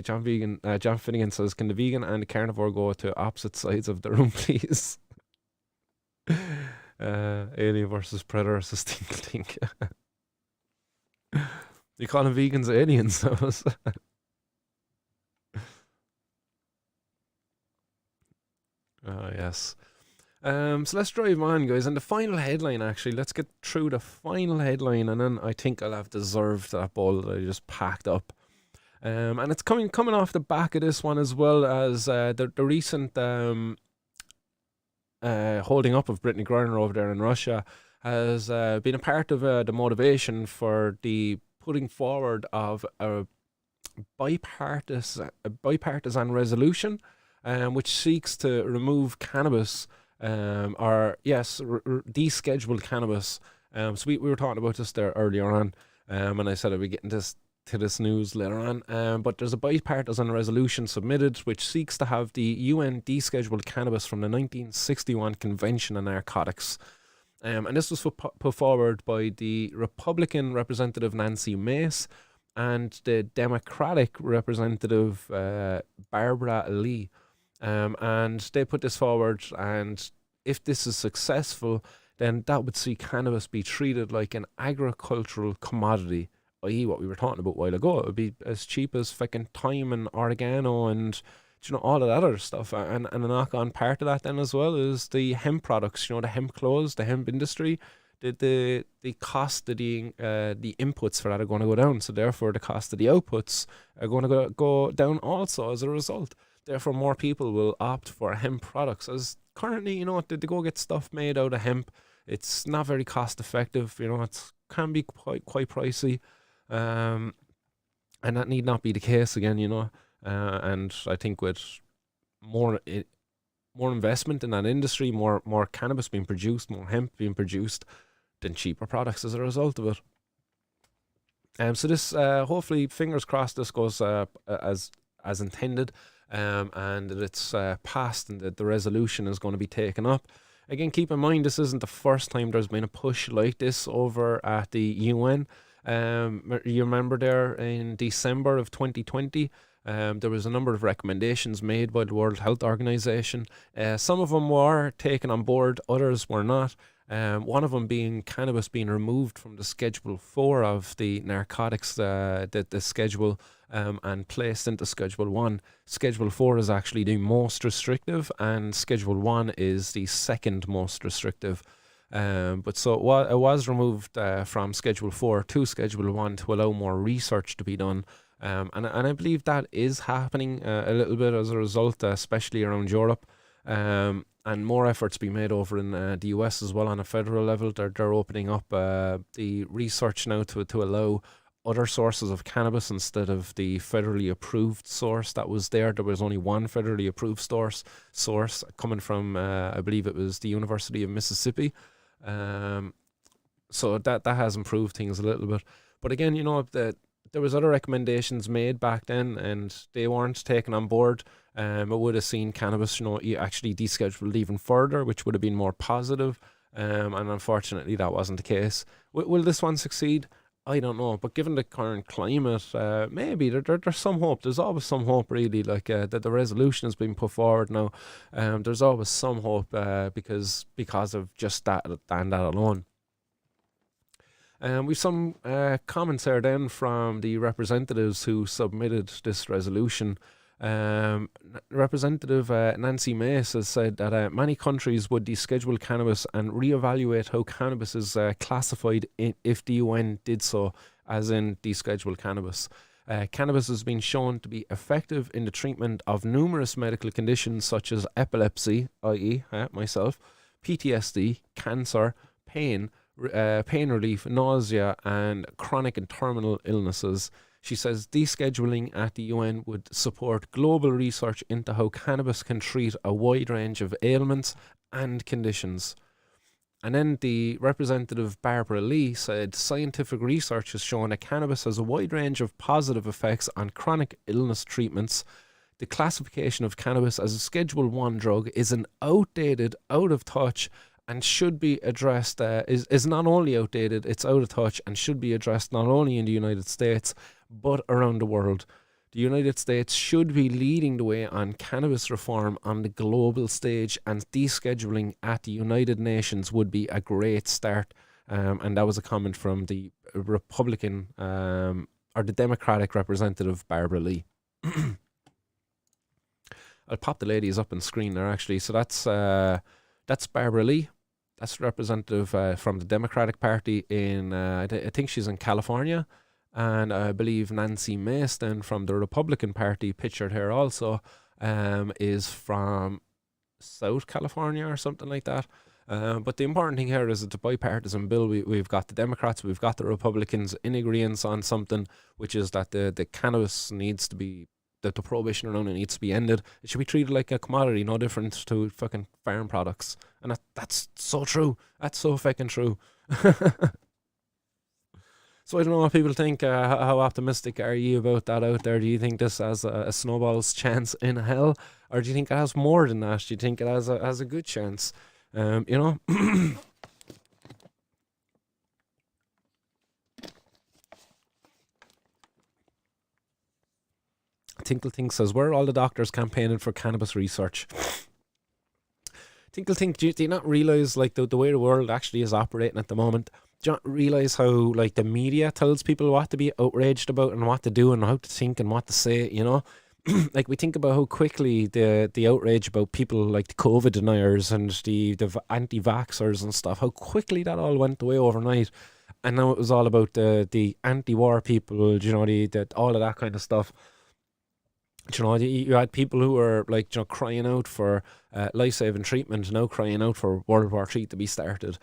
John Finnegan says, "Can the vegan and the carnivore go to opposite sides of the room, please?" Alien versus Predator says, "Think." You calling vegans aliens? Oh, yes. So let's drive on, guys. And the final headline, actually, let's get through the final headline, and then I think I'll have deserved that bowl that I just packed up. And it's coming off the back of this one, as well as the recent holding up of Brittany Griner over there in Russia has been a part of the motivation for the putting forward of a bipartisan resolution, which seeks to remove cannabis, deschedule cannabis. So we were talking about this there earlier on, and I said I'd be getting to this news later on. But there's a bipartisan resolution submitted which seeks to have the UN deschedule cannabis from the 1961 Convention on Narcotics. And this was put forward by the Republican representative Nancy Mace and the Democratic representative Barbra Lee. And they put this forward, and if this is successful, then that would see cannabis be treated like an agricultural commodity, i.e. what we were talking about a while ago. It would be as cheap as fucking thyme and oregano and, you know, all of that other stuff. And a knock-on part of that then as well is the hemp products, you know, the hemp clothes, the hemp industry. The cost of the inputs for that are going to go down, so therefore the cost of the outputs are going to go down also as a result. Therefore, more people will opt for hemp products. As currently, you know, they go get stuff made out of hemp. It's not very cost effective. You know, it can be quite pricey, and that need not be the case again. You know, and I think with more investment in that industry, more cannabis being produced, more hemp being produced, then cheaper products as a result of it. So this hopefully, fingers crossed, this goes as intended. And that it's passed and that the resolution is going to be taken up. Again, keep in mind, this isn't the first time there's been a push like this over at the UN. You remember there in December of 2020, there was a number of recommendations made by the World Health Organization. Some of them were taken on board, others were not. One of them being cannabis being removed from the Schedule 4 of the narcotics, the schedule, and placed into Schedule 1. Schedule 4 is actually the most restrictive, and Schedule 1 is the second most restrictive. But so it was removed from Schedule 4 to Schedule 1 to allow more research to be done. And I believe that is happening a little bit as a result, especially around Europe. And more efforts be made over in the US as well on a federal level. They're opening up the research now to allow other sources of cannabis instead of the federally approved source that was there. There was only one federally approved source coming from, I believe it was the University of Mississippi. So that has improved things a little bit. But again, you know, there was other recommendations made back then and they weren't taken on board. It would have seen cannabis, you know, actually descheduled even further, which would have been more positive. And unfortunately, that wasn't the case. Will this one succeed? I don't know. But given the current climate, maybe there's some hope. There's always some hope, really. Like that the resolution has been put forward now. There's always some hope because of just that and that alone. We've some comments there then from the representatives who submitted this resolution. Representative Nancy Mace has said that many countries would deschedule cannabis and reevaluate how cannabis is classified if the UN did so, as in deschedule cannabis. Cannabis has been shown to be effective in the treatment of numerous medical conditions such as epilepsy, i.e. myself, PTSD, cancer, pain relief, nausea, and chronic and terminal illnesses. She says descheduling at the UN would support global research into how cannabis can treat a wide range of ailments and conditions. And then the representative Barbra Lee said scientific research has shown that cannabis has a wide range of positive effects on chronic illness treatments. The classification of cannabis as a Schedule 1 drug is an outdated, out of touch, and should be addressed, is not only outdated, it's out of touch and should be addressed not only in the United States, but around the world. The United States should be leading the way on cannabis reform on the global stage, and descheduling at the United Nations would be a great start. And that was a comment from the Republican, or the Democratic representative, Barbra Lee. I'll pop the ladies up on screen there, actually. So that's Barbra Lee. That's representative from the Democratic Party in, I think she's in California. And I believe Nancy Mace then from the Republican Party, pictured here also, is from South California or something like that. But the important thing here is it's a bipartisan bill. We've got the Democrats, we've got the Republicans in agreement on something, which is that the cannabis needs to be, that the prohibition around it needs to be ended. It should be treated like a commodity, no different to fucking farm products. And that's so true. That's so fucking true. So I don't know what people think. How optimistic are you about that out there? Do you think this has a snowball's chance in hell? Or do you think it has more than that? Do you think it has a good chance? You know? Tinklethink says, where are all the doctors campaigning for cannabis research? Tinklethink, do you not realise like the way the world actually is operating at the moment? Do you not realise how like the media tells people what to be outraged about and what to do and how to think and what to say, you know? Like we think about how quickly the outrage about people like the COVID deniers and the anti-vaxxers and stuff, how quickly that all went away overnight. And now it was all about the anti-war people, you know, all of that kind of stuff. You know, you had people who were like, you know, crying out for life-saving treatment, now crying out for World War III to be started.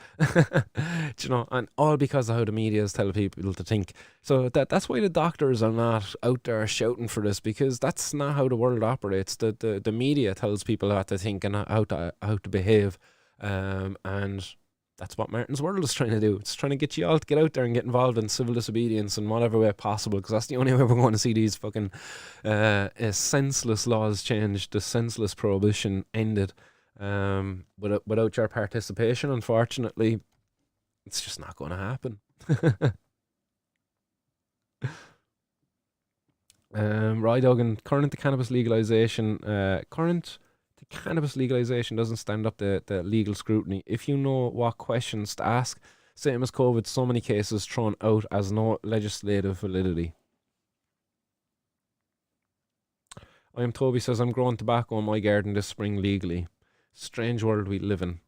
You know, and all because of how the media is telling people to think. So that's why the doctors are not out there shouting for this, because that's not how the world operates. The media tells people how to think and how to behave, and that's what Martin's World is trying to do. It's trying to get you all to get out there and get involved in civil disobedience in whatever way possible, because that's the only way we're going to see these fucking senseless laws changed, the senseless prohibition ended. Without your participation, unfortunately, it's just not going to happen. Roy Duggan, current to cannabis legalization doesn't stand up to legal scrutiny. If you know what questions to ask, same as COVID, so many cases thrown out as no legislative validity. I am Toby says, I'm growing tobacco in my garden this spring legally. Strange world we live in.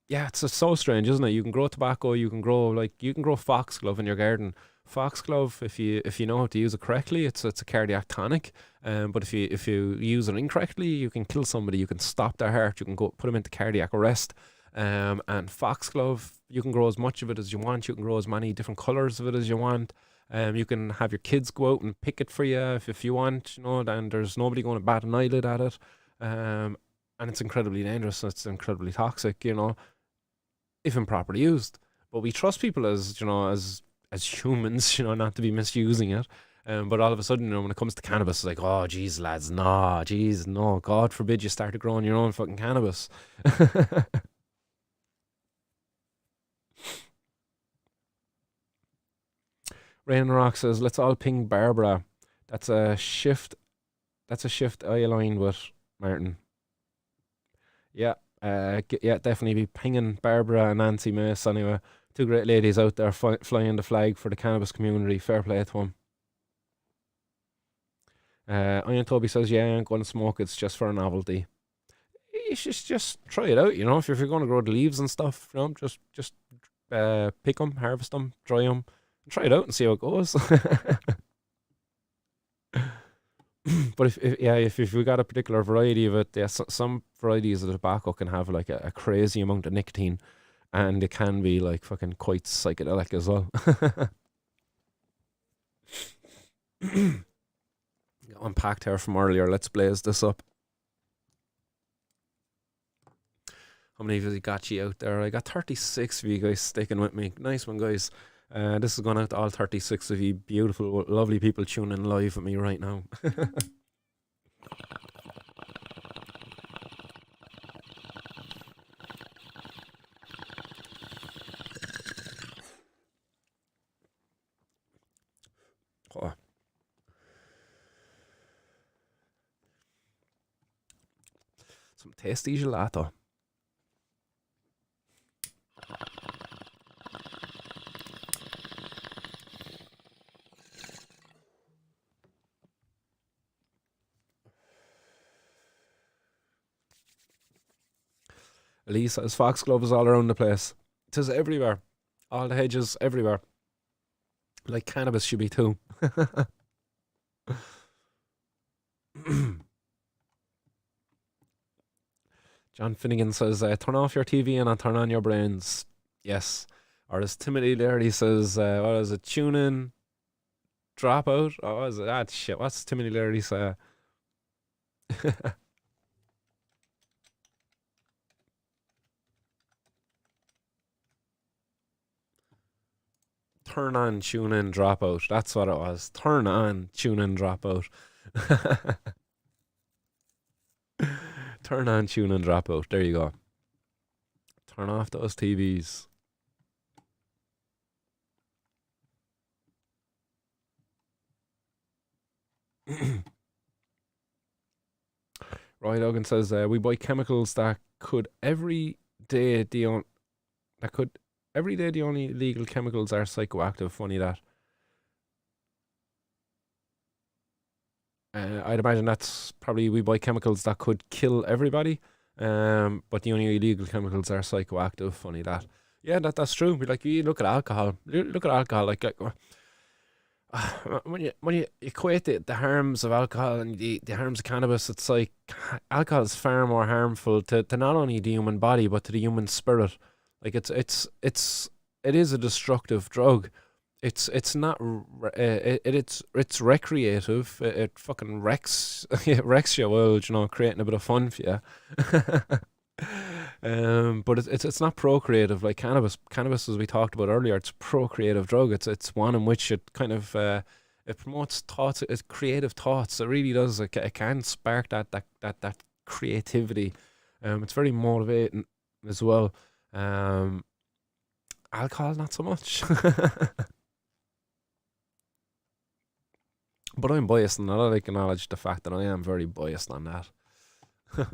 Yeah, it's so strange, isn't it? You can grow tobacco, you can grow foxglove in your garden. Foxglove, if you know how to use it correctly, it's a cardiac tonic. But if you use it incorrectly, you can kill somebody. You can stop their heart. You can go put them into cardiac arrest. And foxglove, you can grow as much of it as you want. You can grow as many different colours of it as you want. You can have your kids go out and pick it for you if you want. You know, and there's nobody going to bat an eyelid at it. And it's incredibly dangerous. It's incredibly toxic. You know, if improperly used. But we trust people as humans, you know, not to be misusing it. But all of a sudden, you know, when it comes to cannabis, it's like, oh, geez, lads, no, God forbid you started growing your own fucking cannabis. Rain Rock says, let's all ping Barbara. That's a shift I aligned with, Martin. Yeah, definitely be pinging Barbara and Nancy Mace anyway Two great ladies out there flying the flag for the cannabis community. Fair play to them. Ian Toby says, yeah, I ain't going to smoke. It's just for a novelty. You should just try it out, you know. If you're going to grow the leaves and stuff, you know, just pick them, harvest them, dry them, and try it out and see how it goes. But if you've got a particular variety of it, yeah, some varieties of tobacco can have like a crazy amount of nicotine, and it can be like fucking quite psychedelic as well. Got one packed here from earlier. Let's blaze this up. How many of you got you out there? I got 36 of you guys sticking with me. Nice one, guys. This is going out to all 36 of you beautiful, lovely people tuning live with me right now. Oh. Some tasty gelato. Elise says foxglove is all around the place. It is everywhere. All the hedges everywhere. Like cannabis should be too. John Finnegan says, turn off your TV and turn on your brains. Yes. Or as Timothy Lairdy says, what is it? Tune in, drop out. Oh, what is it? Ah, shit. What's Timothy Lairdy say? Turn on, tune in, drop out. That's what it was. Turn on, tune in, drop out. Turn on, tune in, drop out. There you go. Turn off those TVs. Roy Logan says, we buy chemicals that could every day the only legal chemicals are psychoactive. Funny that. I'd imagine that's probably we buy chemicals that could kill everybody, but the only illegal chemicals are psychoactive. Funny that. Yeah, that's true. Like you look at alcohol. Look at alcohol. Like when you equate the harms of alcohol and the harms of cannabis, it's like alcohol is far more harmful to not only the human body but to the human spirit. Like it is a destructive drug. It's not it's recreative. It fucking wrecks it wrecks your world, you know, creating a bit of fun for you. But it's not procreative like cannabis. Cannabis, as we talked about earlier, it's a procreative drug. It's one in which it kind of it promotes thoughts, it's creative thoughts. It really does. It can spark that creativity. It's very motivating as well. Alcohol, not so much. But I'm biased on that. I acknowledge the fact that I am very biased on that. Do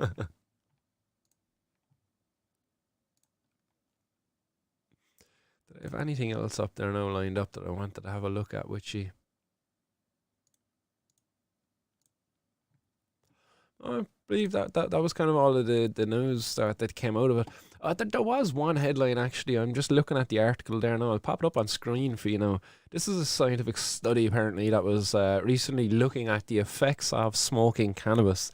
I have anything else up there now lined up that I wanted to have a look at with you? I believe that was kind of all of the news that came out of it. There was one headline, actually. I'm just looking at the article there now. I'll pop it up on screen for you now. This is a scientific study, apparently, that was recently looking at the effects of smoking cannabis.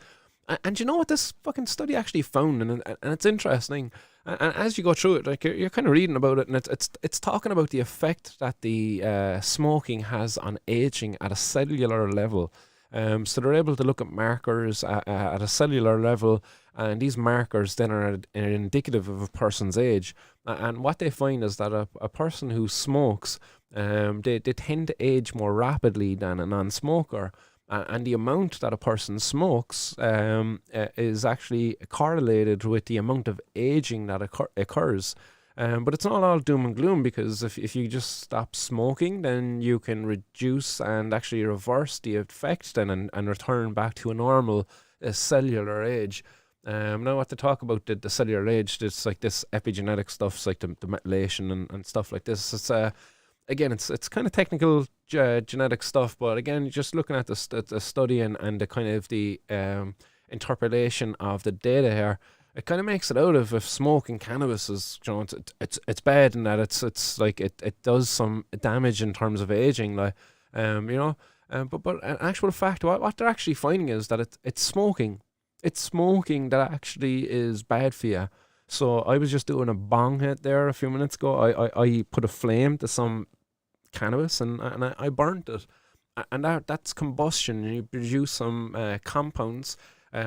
And you know what this fucking study actually found? And it's interesting. And as you go through it, like you're kind of reading about it, and it's talking about the effect that the smoking has on aging at a cellular level. So they're able to look at markers at a cellular level, and these markers then are indicative of a person's age. And what they find is that a person who smokes, they tend to age more rapidly than a non-smoker. And the amount that a person smokes is actually correlated with the amount of aging that occurs. But it's not all doom and gloom, because if you just stop smoking, then you can reduce and actually reverse the effect then and return back to a normal cellular age. Now, what they talk about the cellular age, it's like this epigenetic stuff, it's like the methylation and stuff like this. It's again, it's kind of technical genetic stuff, but again, just looking at the study and the kind of the interpretation of the data here, it kind of makes it out of if smoking cannabis is, you know, it's bad in that it's like it does some damage in terms of aging, like you know, but in actual fact, what they're actually finding is that it's smoking. It's smoking that actually is bad for you. So I was just doing a bong hit there a few minutes ago. I put a flame to some cannabis and I burnt it. And that's combustion. You produce some compounds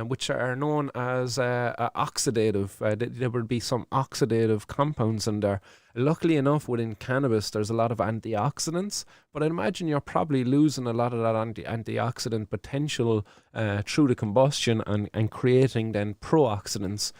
which are known as oxidative. There would be some oxidative compounds in there. Luckily enough, within cannabis, there's a lot of antioxidants, but I'd imagine you're probably losing a lot of that antioxidant potential through the combustion and creating then pro-oxidants,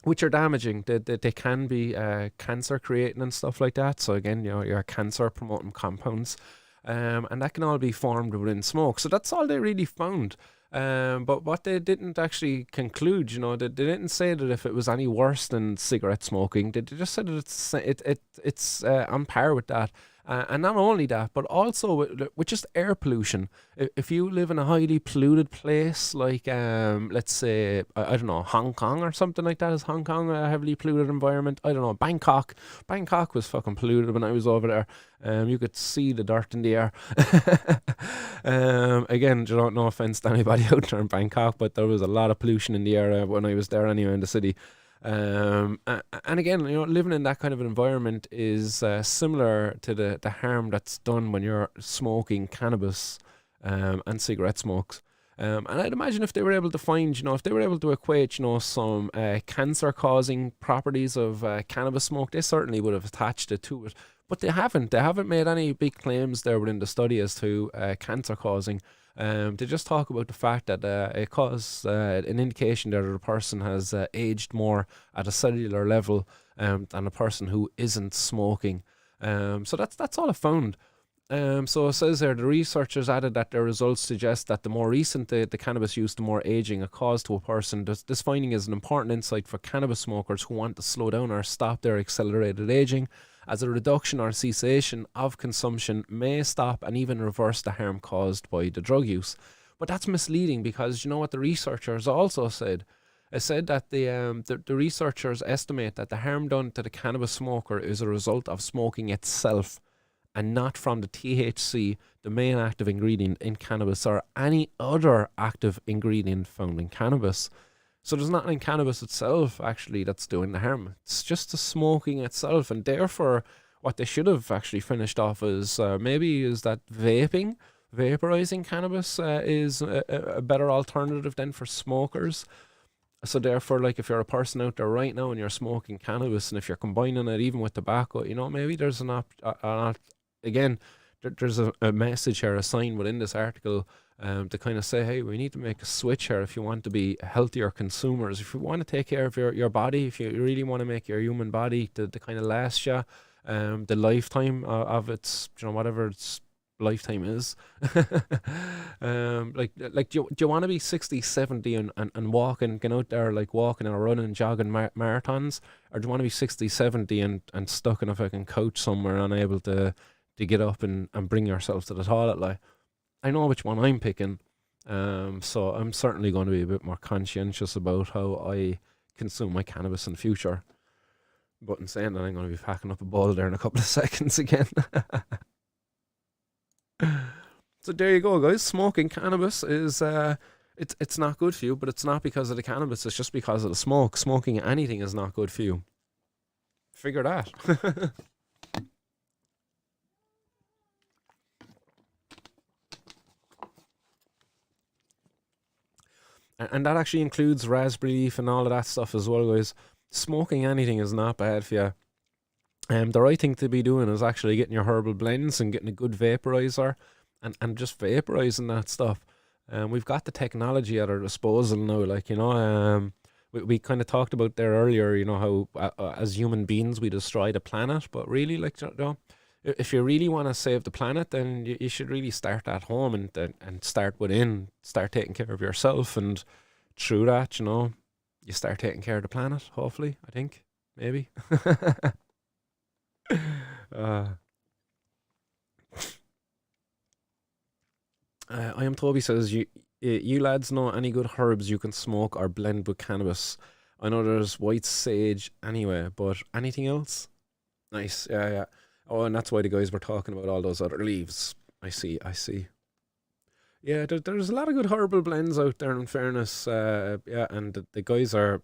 which are damaging. They can be cancer creating and stuff like that. So again, you know, your cancer promoting compounds, and that can all be formed within smoke. So that's all they really found. But what they didn't actually conclude, you know, they didn't say that if it was any worse than cigarette smoking. They just said that it's on par with that. And not only that, but also with just air pollution. If you live in a highly polluted place, like let's say I don't know, Hong Kong or something like that. Is Hong Kong a heavily polluted environment? I don't know. Bangkok was fucking polluted when I was over there. You could see the dirt in the air. Again, you know, no offense to anybody out there in Bangkok, but there was a lot of pollution in the air when I was there anyway in the city. And again, you know, living in that kind of an environment is similar to the harm that's done when you're smoking cannabis and cigarette smokes. And I'd imagine if they were able to find, you know, if they were able to equate, you know, some cancer-causing properties of cannabis smoke, they certainly would have attached it to it. But they haven't. They haven't made any big claims there within the study as to cancer-causing. They just talk about the fact that it causes an indication that a person has aged more at a cellular level than a person who isn't smoking. So that's all I found. So it says there, the researchers added that their results suggest that the more recent the cannabis use, the more aging it caused to a person. This finding is an important insight for cannabis smokers who want to slow down or stop their accelerated aging, as a reduction or cessation of consumption may stop and even reverse the harm caused by the drug use. But that's misleading, because you know what the researchers also said? It said that the researchers estimate that the harm done to the cannabis smoker is a result of smoking itself and not from the THC, the main active ingredient in cannabis, or any other active ingredient found in cannabis. So there's nothing in cannabis itself actually that's doing the harm. It's just the smoking itself, and therefore what they should have actually finished off is that vaporizing cannabis is a better alternative than for smokers. So therefore, like, if you're a person out there right now and you're smoking cannabis, and if you're combining it even with tobacco, you know, maybe there's there's a message here, a sign within this article to kind of say, hey, we need to make a switch here if you want to be healthier consumers. If you want to take care of your body, if you really want to make your human body the kind of last you, the lifetime of its, you know, whatever its lifetime is. Do you want to be 60, 70 and walking, going out there like walking or running, jogging marathons? Or do you want to be 60, 70 and stuck in a fucking couch somewhere, unable to get up and bring yourself to the toilet? Like, I know which one I'm picking, so I'm certainly going to be a bit more conscientious about how I consume my cannabis in the future. But in saying that, I'm going to be packing up a ball there in a couple of seconds again. So there you go, guys. Smoking cannabis is it's not good for you, but it's not because of the cannabis, it's just because of the smoke. Smoking anything is not good for you. Figure that. And that actually includes raspberry leaf and all of that stuff as well, guys. Smoking anything is not bad for you. The right thing to be doing is actually getting your herbal blends and getting a good vaporizer and just vaporizing that stuff. We've got the technology at our disposal now, like, you know, we kind of talked about there earlier, you know, how as human beings we destroy the planet, but really, like, you know, if you really want to save the planet, then you should really start at home and start within, start taking care of yourself and through that, you start taking care of the planet, hopefully, I think, maybe. uh, I am Toby says, you lads know any good herbs you can smoke or blend with cannabis? I know there's white sage anyway, but anything else? Nice, yeah. Oh, and that's why the guys were talking about all those other leaves. I see. Yeah, there's a lot of good herbal blends out there, in fairness. Yeah, and the guys are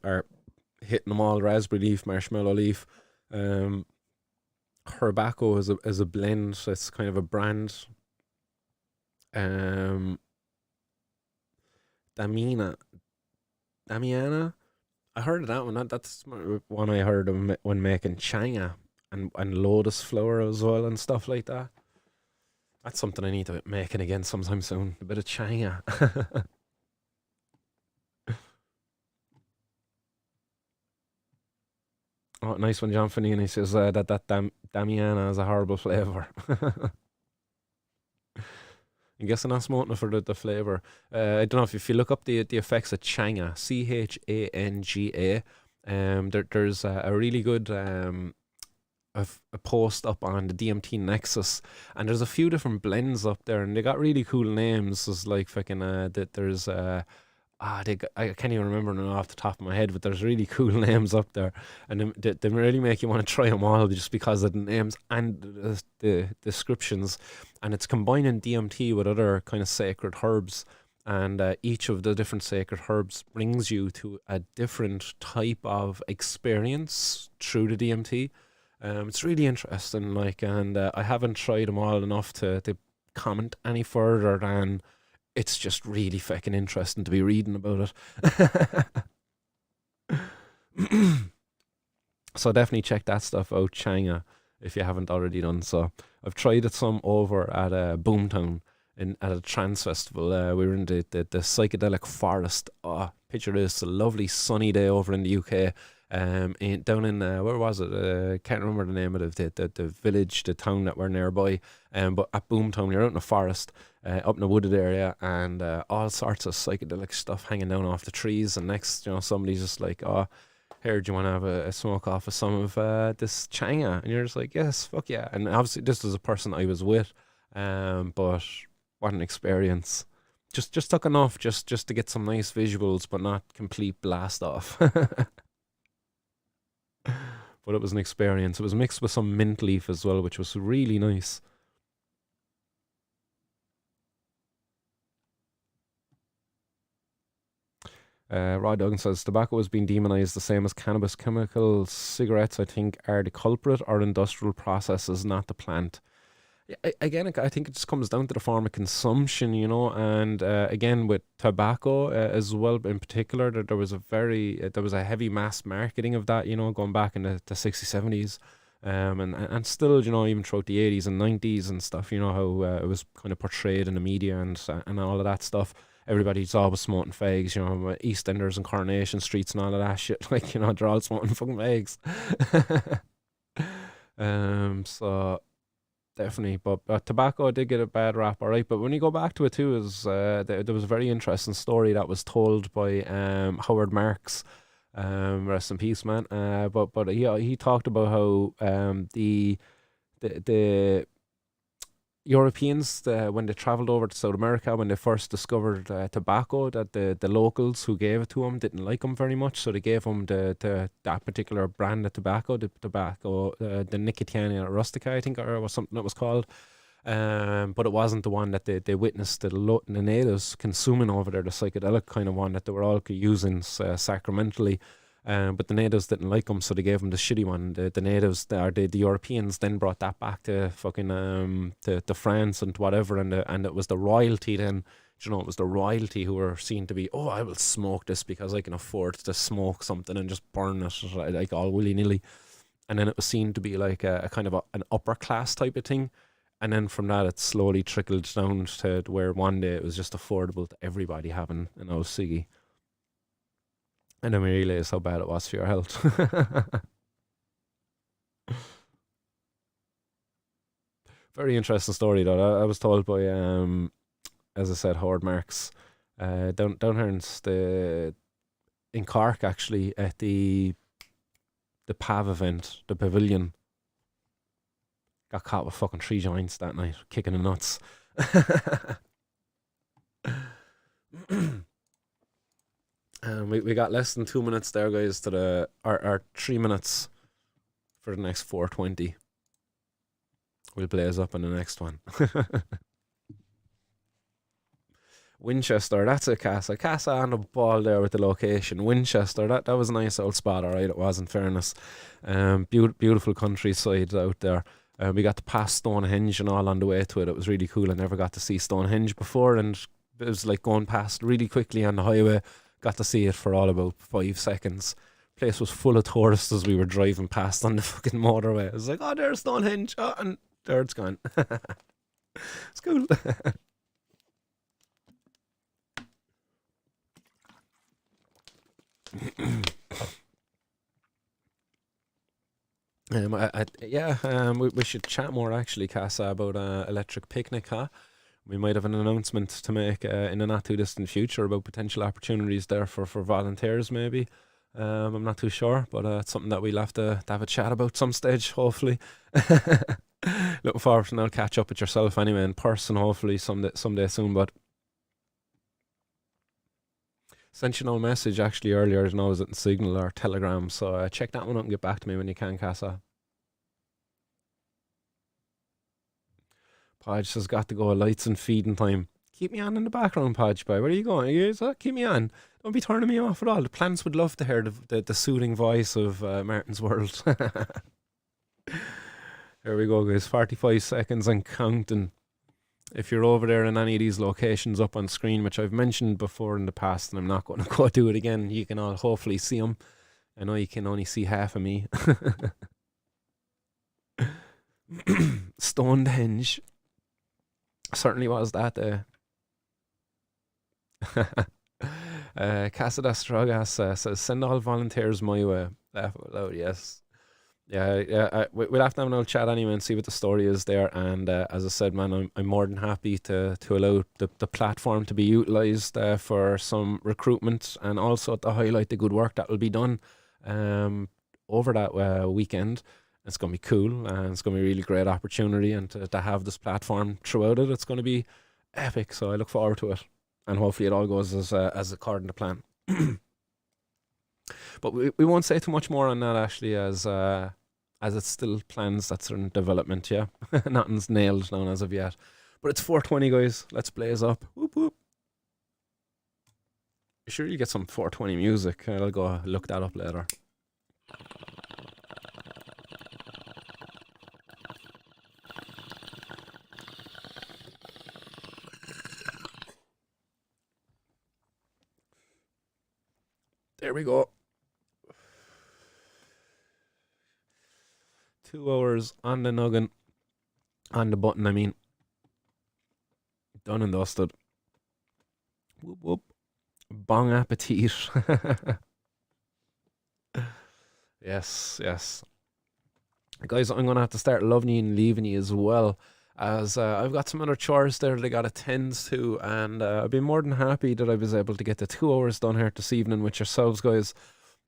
hitting them all: raspberry leaf, marshmallow leaf. Herbacco is a blend. So it's kind of a brand. Damiana. I heard of that one. That's one I heard of when making changa and lotus flower as well and stuff like that. That's something I need to make again sometime soon. A bit of changa. Oh, nice one, John Finney. And he says that Damiana has a horrible flavour. I'm guessing I'm smoking it for the flavour. I don't know if you look up the effects of changa, Changa, there's a really good a post up on the DMT Nexus, and there's a few different blends up there, and they got really cool names. There's like fucking there's I can't even remember them off the top of my head, but there's really cool names up there, and they really make you want to try them all just because of the names and the descriptions. And it's combining DMT with other kind of sacred herbs, and each of the different sacred herbs brings you to a different type of experience through the DMT. It's really interesting, and I haven't tried them all enough to comment any further than it's just really fucking interesting to be reading about it. So definitely check that stuff out, Changa, if you haven't already done so. I've tried it some over at Boomtown at a trance festival. We were in the psychedelic forest. Picture this, a lovely sunny day over in the UK. Down in where was it? Can't remember the name of the village, the town that we're nearby. But at Boomtown, you're out in the forest, up in the wooded area, and all sorts of psychedelic stuff hanging down off the trees. And next, somebody's just like, "Oh, here, do you want to have a smoke off of some of this changa?" And you're just like, "Yes, fuck yeah!" And obviously, this was a person I was with, but what an experience! Just took enough just to get some nice visuals, but not complete blast off. But it was an experience. It was mixed with some mint leaf as well, which was really nice. Rod Duggan says tobacco has been demonized the same as cannabis. Chemical cigarettes, I think, are the culprit, or industrial processes, not the plant. Again, I think it just comes down to the form of consumption, and again with tobacco as well in particular, there was a heavy mass marketing of that, going back in the 60s, 70s, and still, even throughout the 80s and 90s and stuff, how it was kind of portrayed in the media and all of that stuff. Everybody's always smoking fags, EastEnders and Coronation Streets and all of that shit, they're all smoking fucking fags. So definitely, but tobacco did get a bad rap, all right. But when you go back to it too, there was a very interesting story that was told by Howard Marks, rest in peace, man. But he talked about how the Europeans, when they travelled over to South America, when they first discovered tobacco, that the locals who gave it to them didn't like them very much, so they gave them that particular brand of tobacco, the Nicotiana Rustica, I think, or was something that was called. But it wasn't the one that they witnessed the natives consuming over there, the psychedelic kind of one that they were all using sacramentally. But the natives didn't like them, so they gave them the shitty one. The natives, the Europeans, then brought that back to fucking to France and whatever, and it was the royalty then. It was the royalty who were seen to be, oh, I will smoke this because I can afford to smoke something and just burn it like all willy nilly. And then it was seen to be like a kind of an upper class type of thing. And then from that, it slowly trickled down to where one day it was just affordable to everybody having an old ciggy. And then we realised how bad it was for your health. Very interesting story, though. I was told by, as I said, Howard Marks. Down here in in Cork, actually, at the PAV event, the pavilion. Got caught with fucking 3 joints that night, kicking the nuts. We got less than 2 minutes there, guys, to our 3 minutes for the next 4:20. We'll blaze up in the next one. Winchester, that's a Casa. Casa on the ball there with the location. Winchester, that was a nice old spot, alright, it was, in fairness. Beautiful countryside out there. We got to pass Stonehenge and all on the way to it. It was really cool. I never got to see Stonehenge before, and it was like going past really quickly on the highway. Got to see it for all about 5 seconds. Place was full of tourists as we were driving past on the fucking motorway. I was like, oh, there's Stonehenge. Oh, and there it's gone. It's cool. We should chat more, actually, Casa, about electric picnic, huh? We might have an announcement to make in the not too distant future about potential opportunities there for volunteers, maybe. I'm not too sure, but it's something that we'll have to have a chat about some stage, hopefully. Looking forward to now catch up with yourself anyway in person, hopefully someday soon. But sent you no message actually earlier, as I was it Signal or Telegram, so check that one out and get back to me when you can, Casa. Podge says, got to go, lights and feeding time. Keep me on in the background, Podge, boy. Where are you going? Are you, keep me on. Don't be turning me off at all. The plants would love to hear the soothing voice of Martin's World. There we go, guys. 45 seconds and counting. If you're over there in any of these locations up on screen, which I've mentioned before in the past, and I'm not going to go do it again, you can all hopefully see them. I know you can only see half of me. Stonehenge. Certainly was that day. Casa das Drogas says, send all volunteers my way. Laugh out loud, yes. We'll have to have an old chat anyway and see what the story is there. And as I said, man, I'm more than happy to allow the platform to be utilised for some recruitment, and also to highlight the good work that will be done over that weekend. It's going to be cool, and it's going to be a really great opportunity, and to have this platform throughout it, it's going to be epic. So I look forward to it, and hopefully it all goes as according to plan. But we won't say too much more on that, actually, as it's still plans that's in development. Yeah, nothing's nailed down as of yet. But it's 4:20, guys. Let's blaze up. Whoop whoop. Sure, you get some 4:20 music. I'll go look that up later. There we go. 2 hours on the noggin. On the button, I mean. Done and dusted. Whoop whoop. Bon appetit. Yes. Guys, I'm going to have to start loving you and leaving you as well, as I've got some other chores there that I got to tend to, and I've been more than happy that I was able to get the 2 hours done here this evening with yourselves, guys.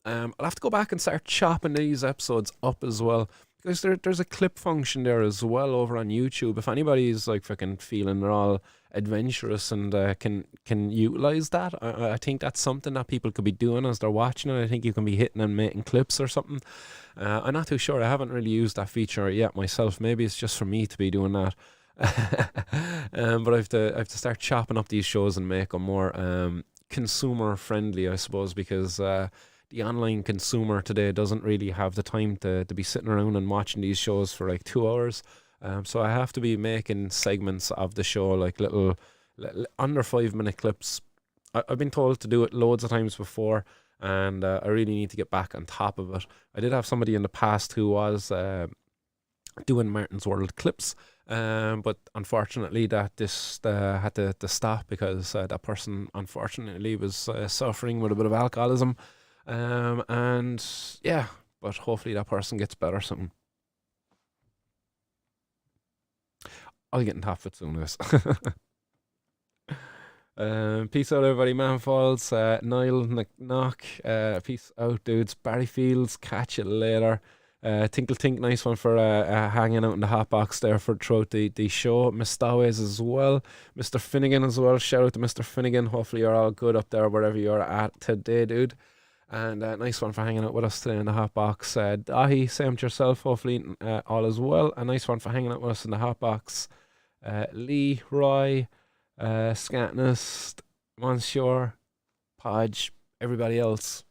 I'll have to go back and start chopping these episodes up as well, because there's a clip function there as well over on YouTube. If anybody's like freaking feeling they're all adventurous and can utilize that, I think that's something that people could be doing as they're watching it. I think you can be hitting and making clips or something. I'm not too sure. I haven't really used that feature yet myself. Maybe it's just for me to be doing that. But I have to start chopping up these shows and make them more consumer friendly, I suppose, because the online consumer today doesn't really have the time to be sitting around and watching these shows for like 2 hours. So I have to be making segments of the show, like little under 5-minute clips. I've been told to do it loads of times before, and I really need to get back on top of it. I did have somebody in the past who was doing Martin's World clips, but unfortunately that this had to stop, because that person unfortunately was suffering with a bit of alcoholism. And yeah, but hopefully that person gets better soon. I'll get on top of it soon, guys. Peace out, everybody. Man Falls, Niall, Knock. Peace out, dudes. Barry Fields, catch you later. Tinkle Tink, nice one for hanging out in the hot box there for throughout the show. Miss Stowways as well. Mr. Finnegan as well. Shout out to Mr. Finnegan. Hopefully you're all good up there wherever you're at today, dude. And nice one for hanging out with us today in the hot box. Dahi, same to yourself. Hopefully all as well. A nice one for hanging out with us in the hot box. Lee, Roy, Scantness, Monsieur, Podge, everybody else.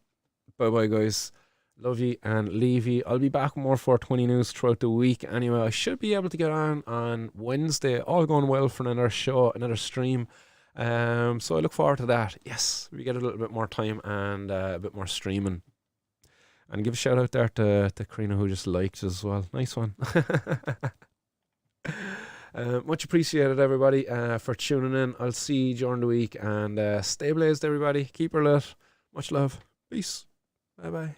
Bye bye, guys. Love you and leave you. I'll be back with more 420 news throughout the week. Anyway, I should be able to get on Wednesday. All going well for another show, another stream. So I look forward to that. Yes, we get a little bit more time and a bit more streaming. And give a shout out there to Karina, who just liked as well. Nice one. Much appreciated, everybody, for tuning in. I'll see you during the week, and stay blazed, everybody. Keep her lit. Much love. Peace. Bye bye.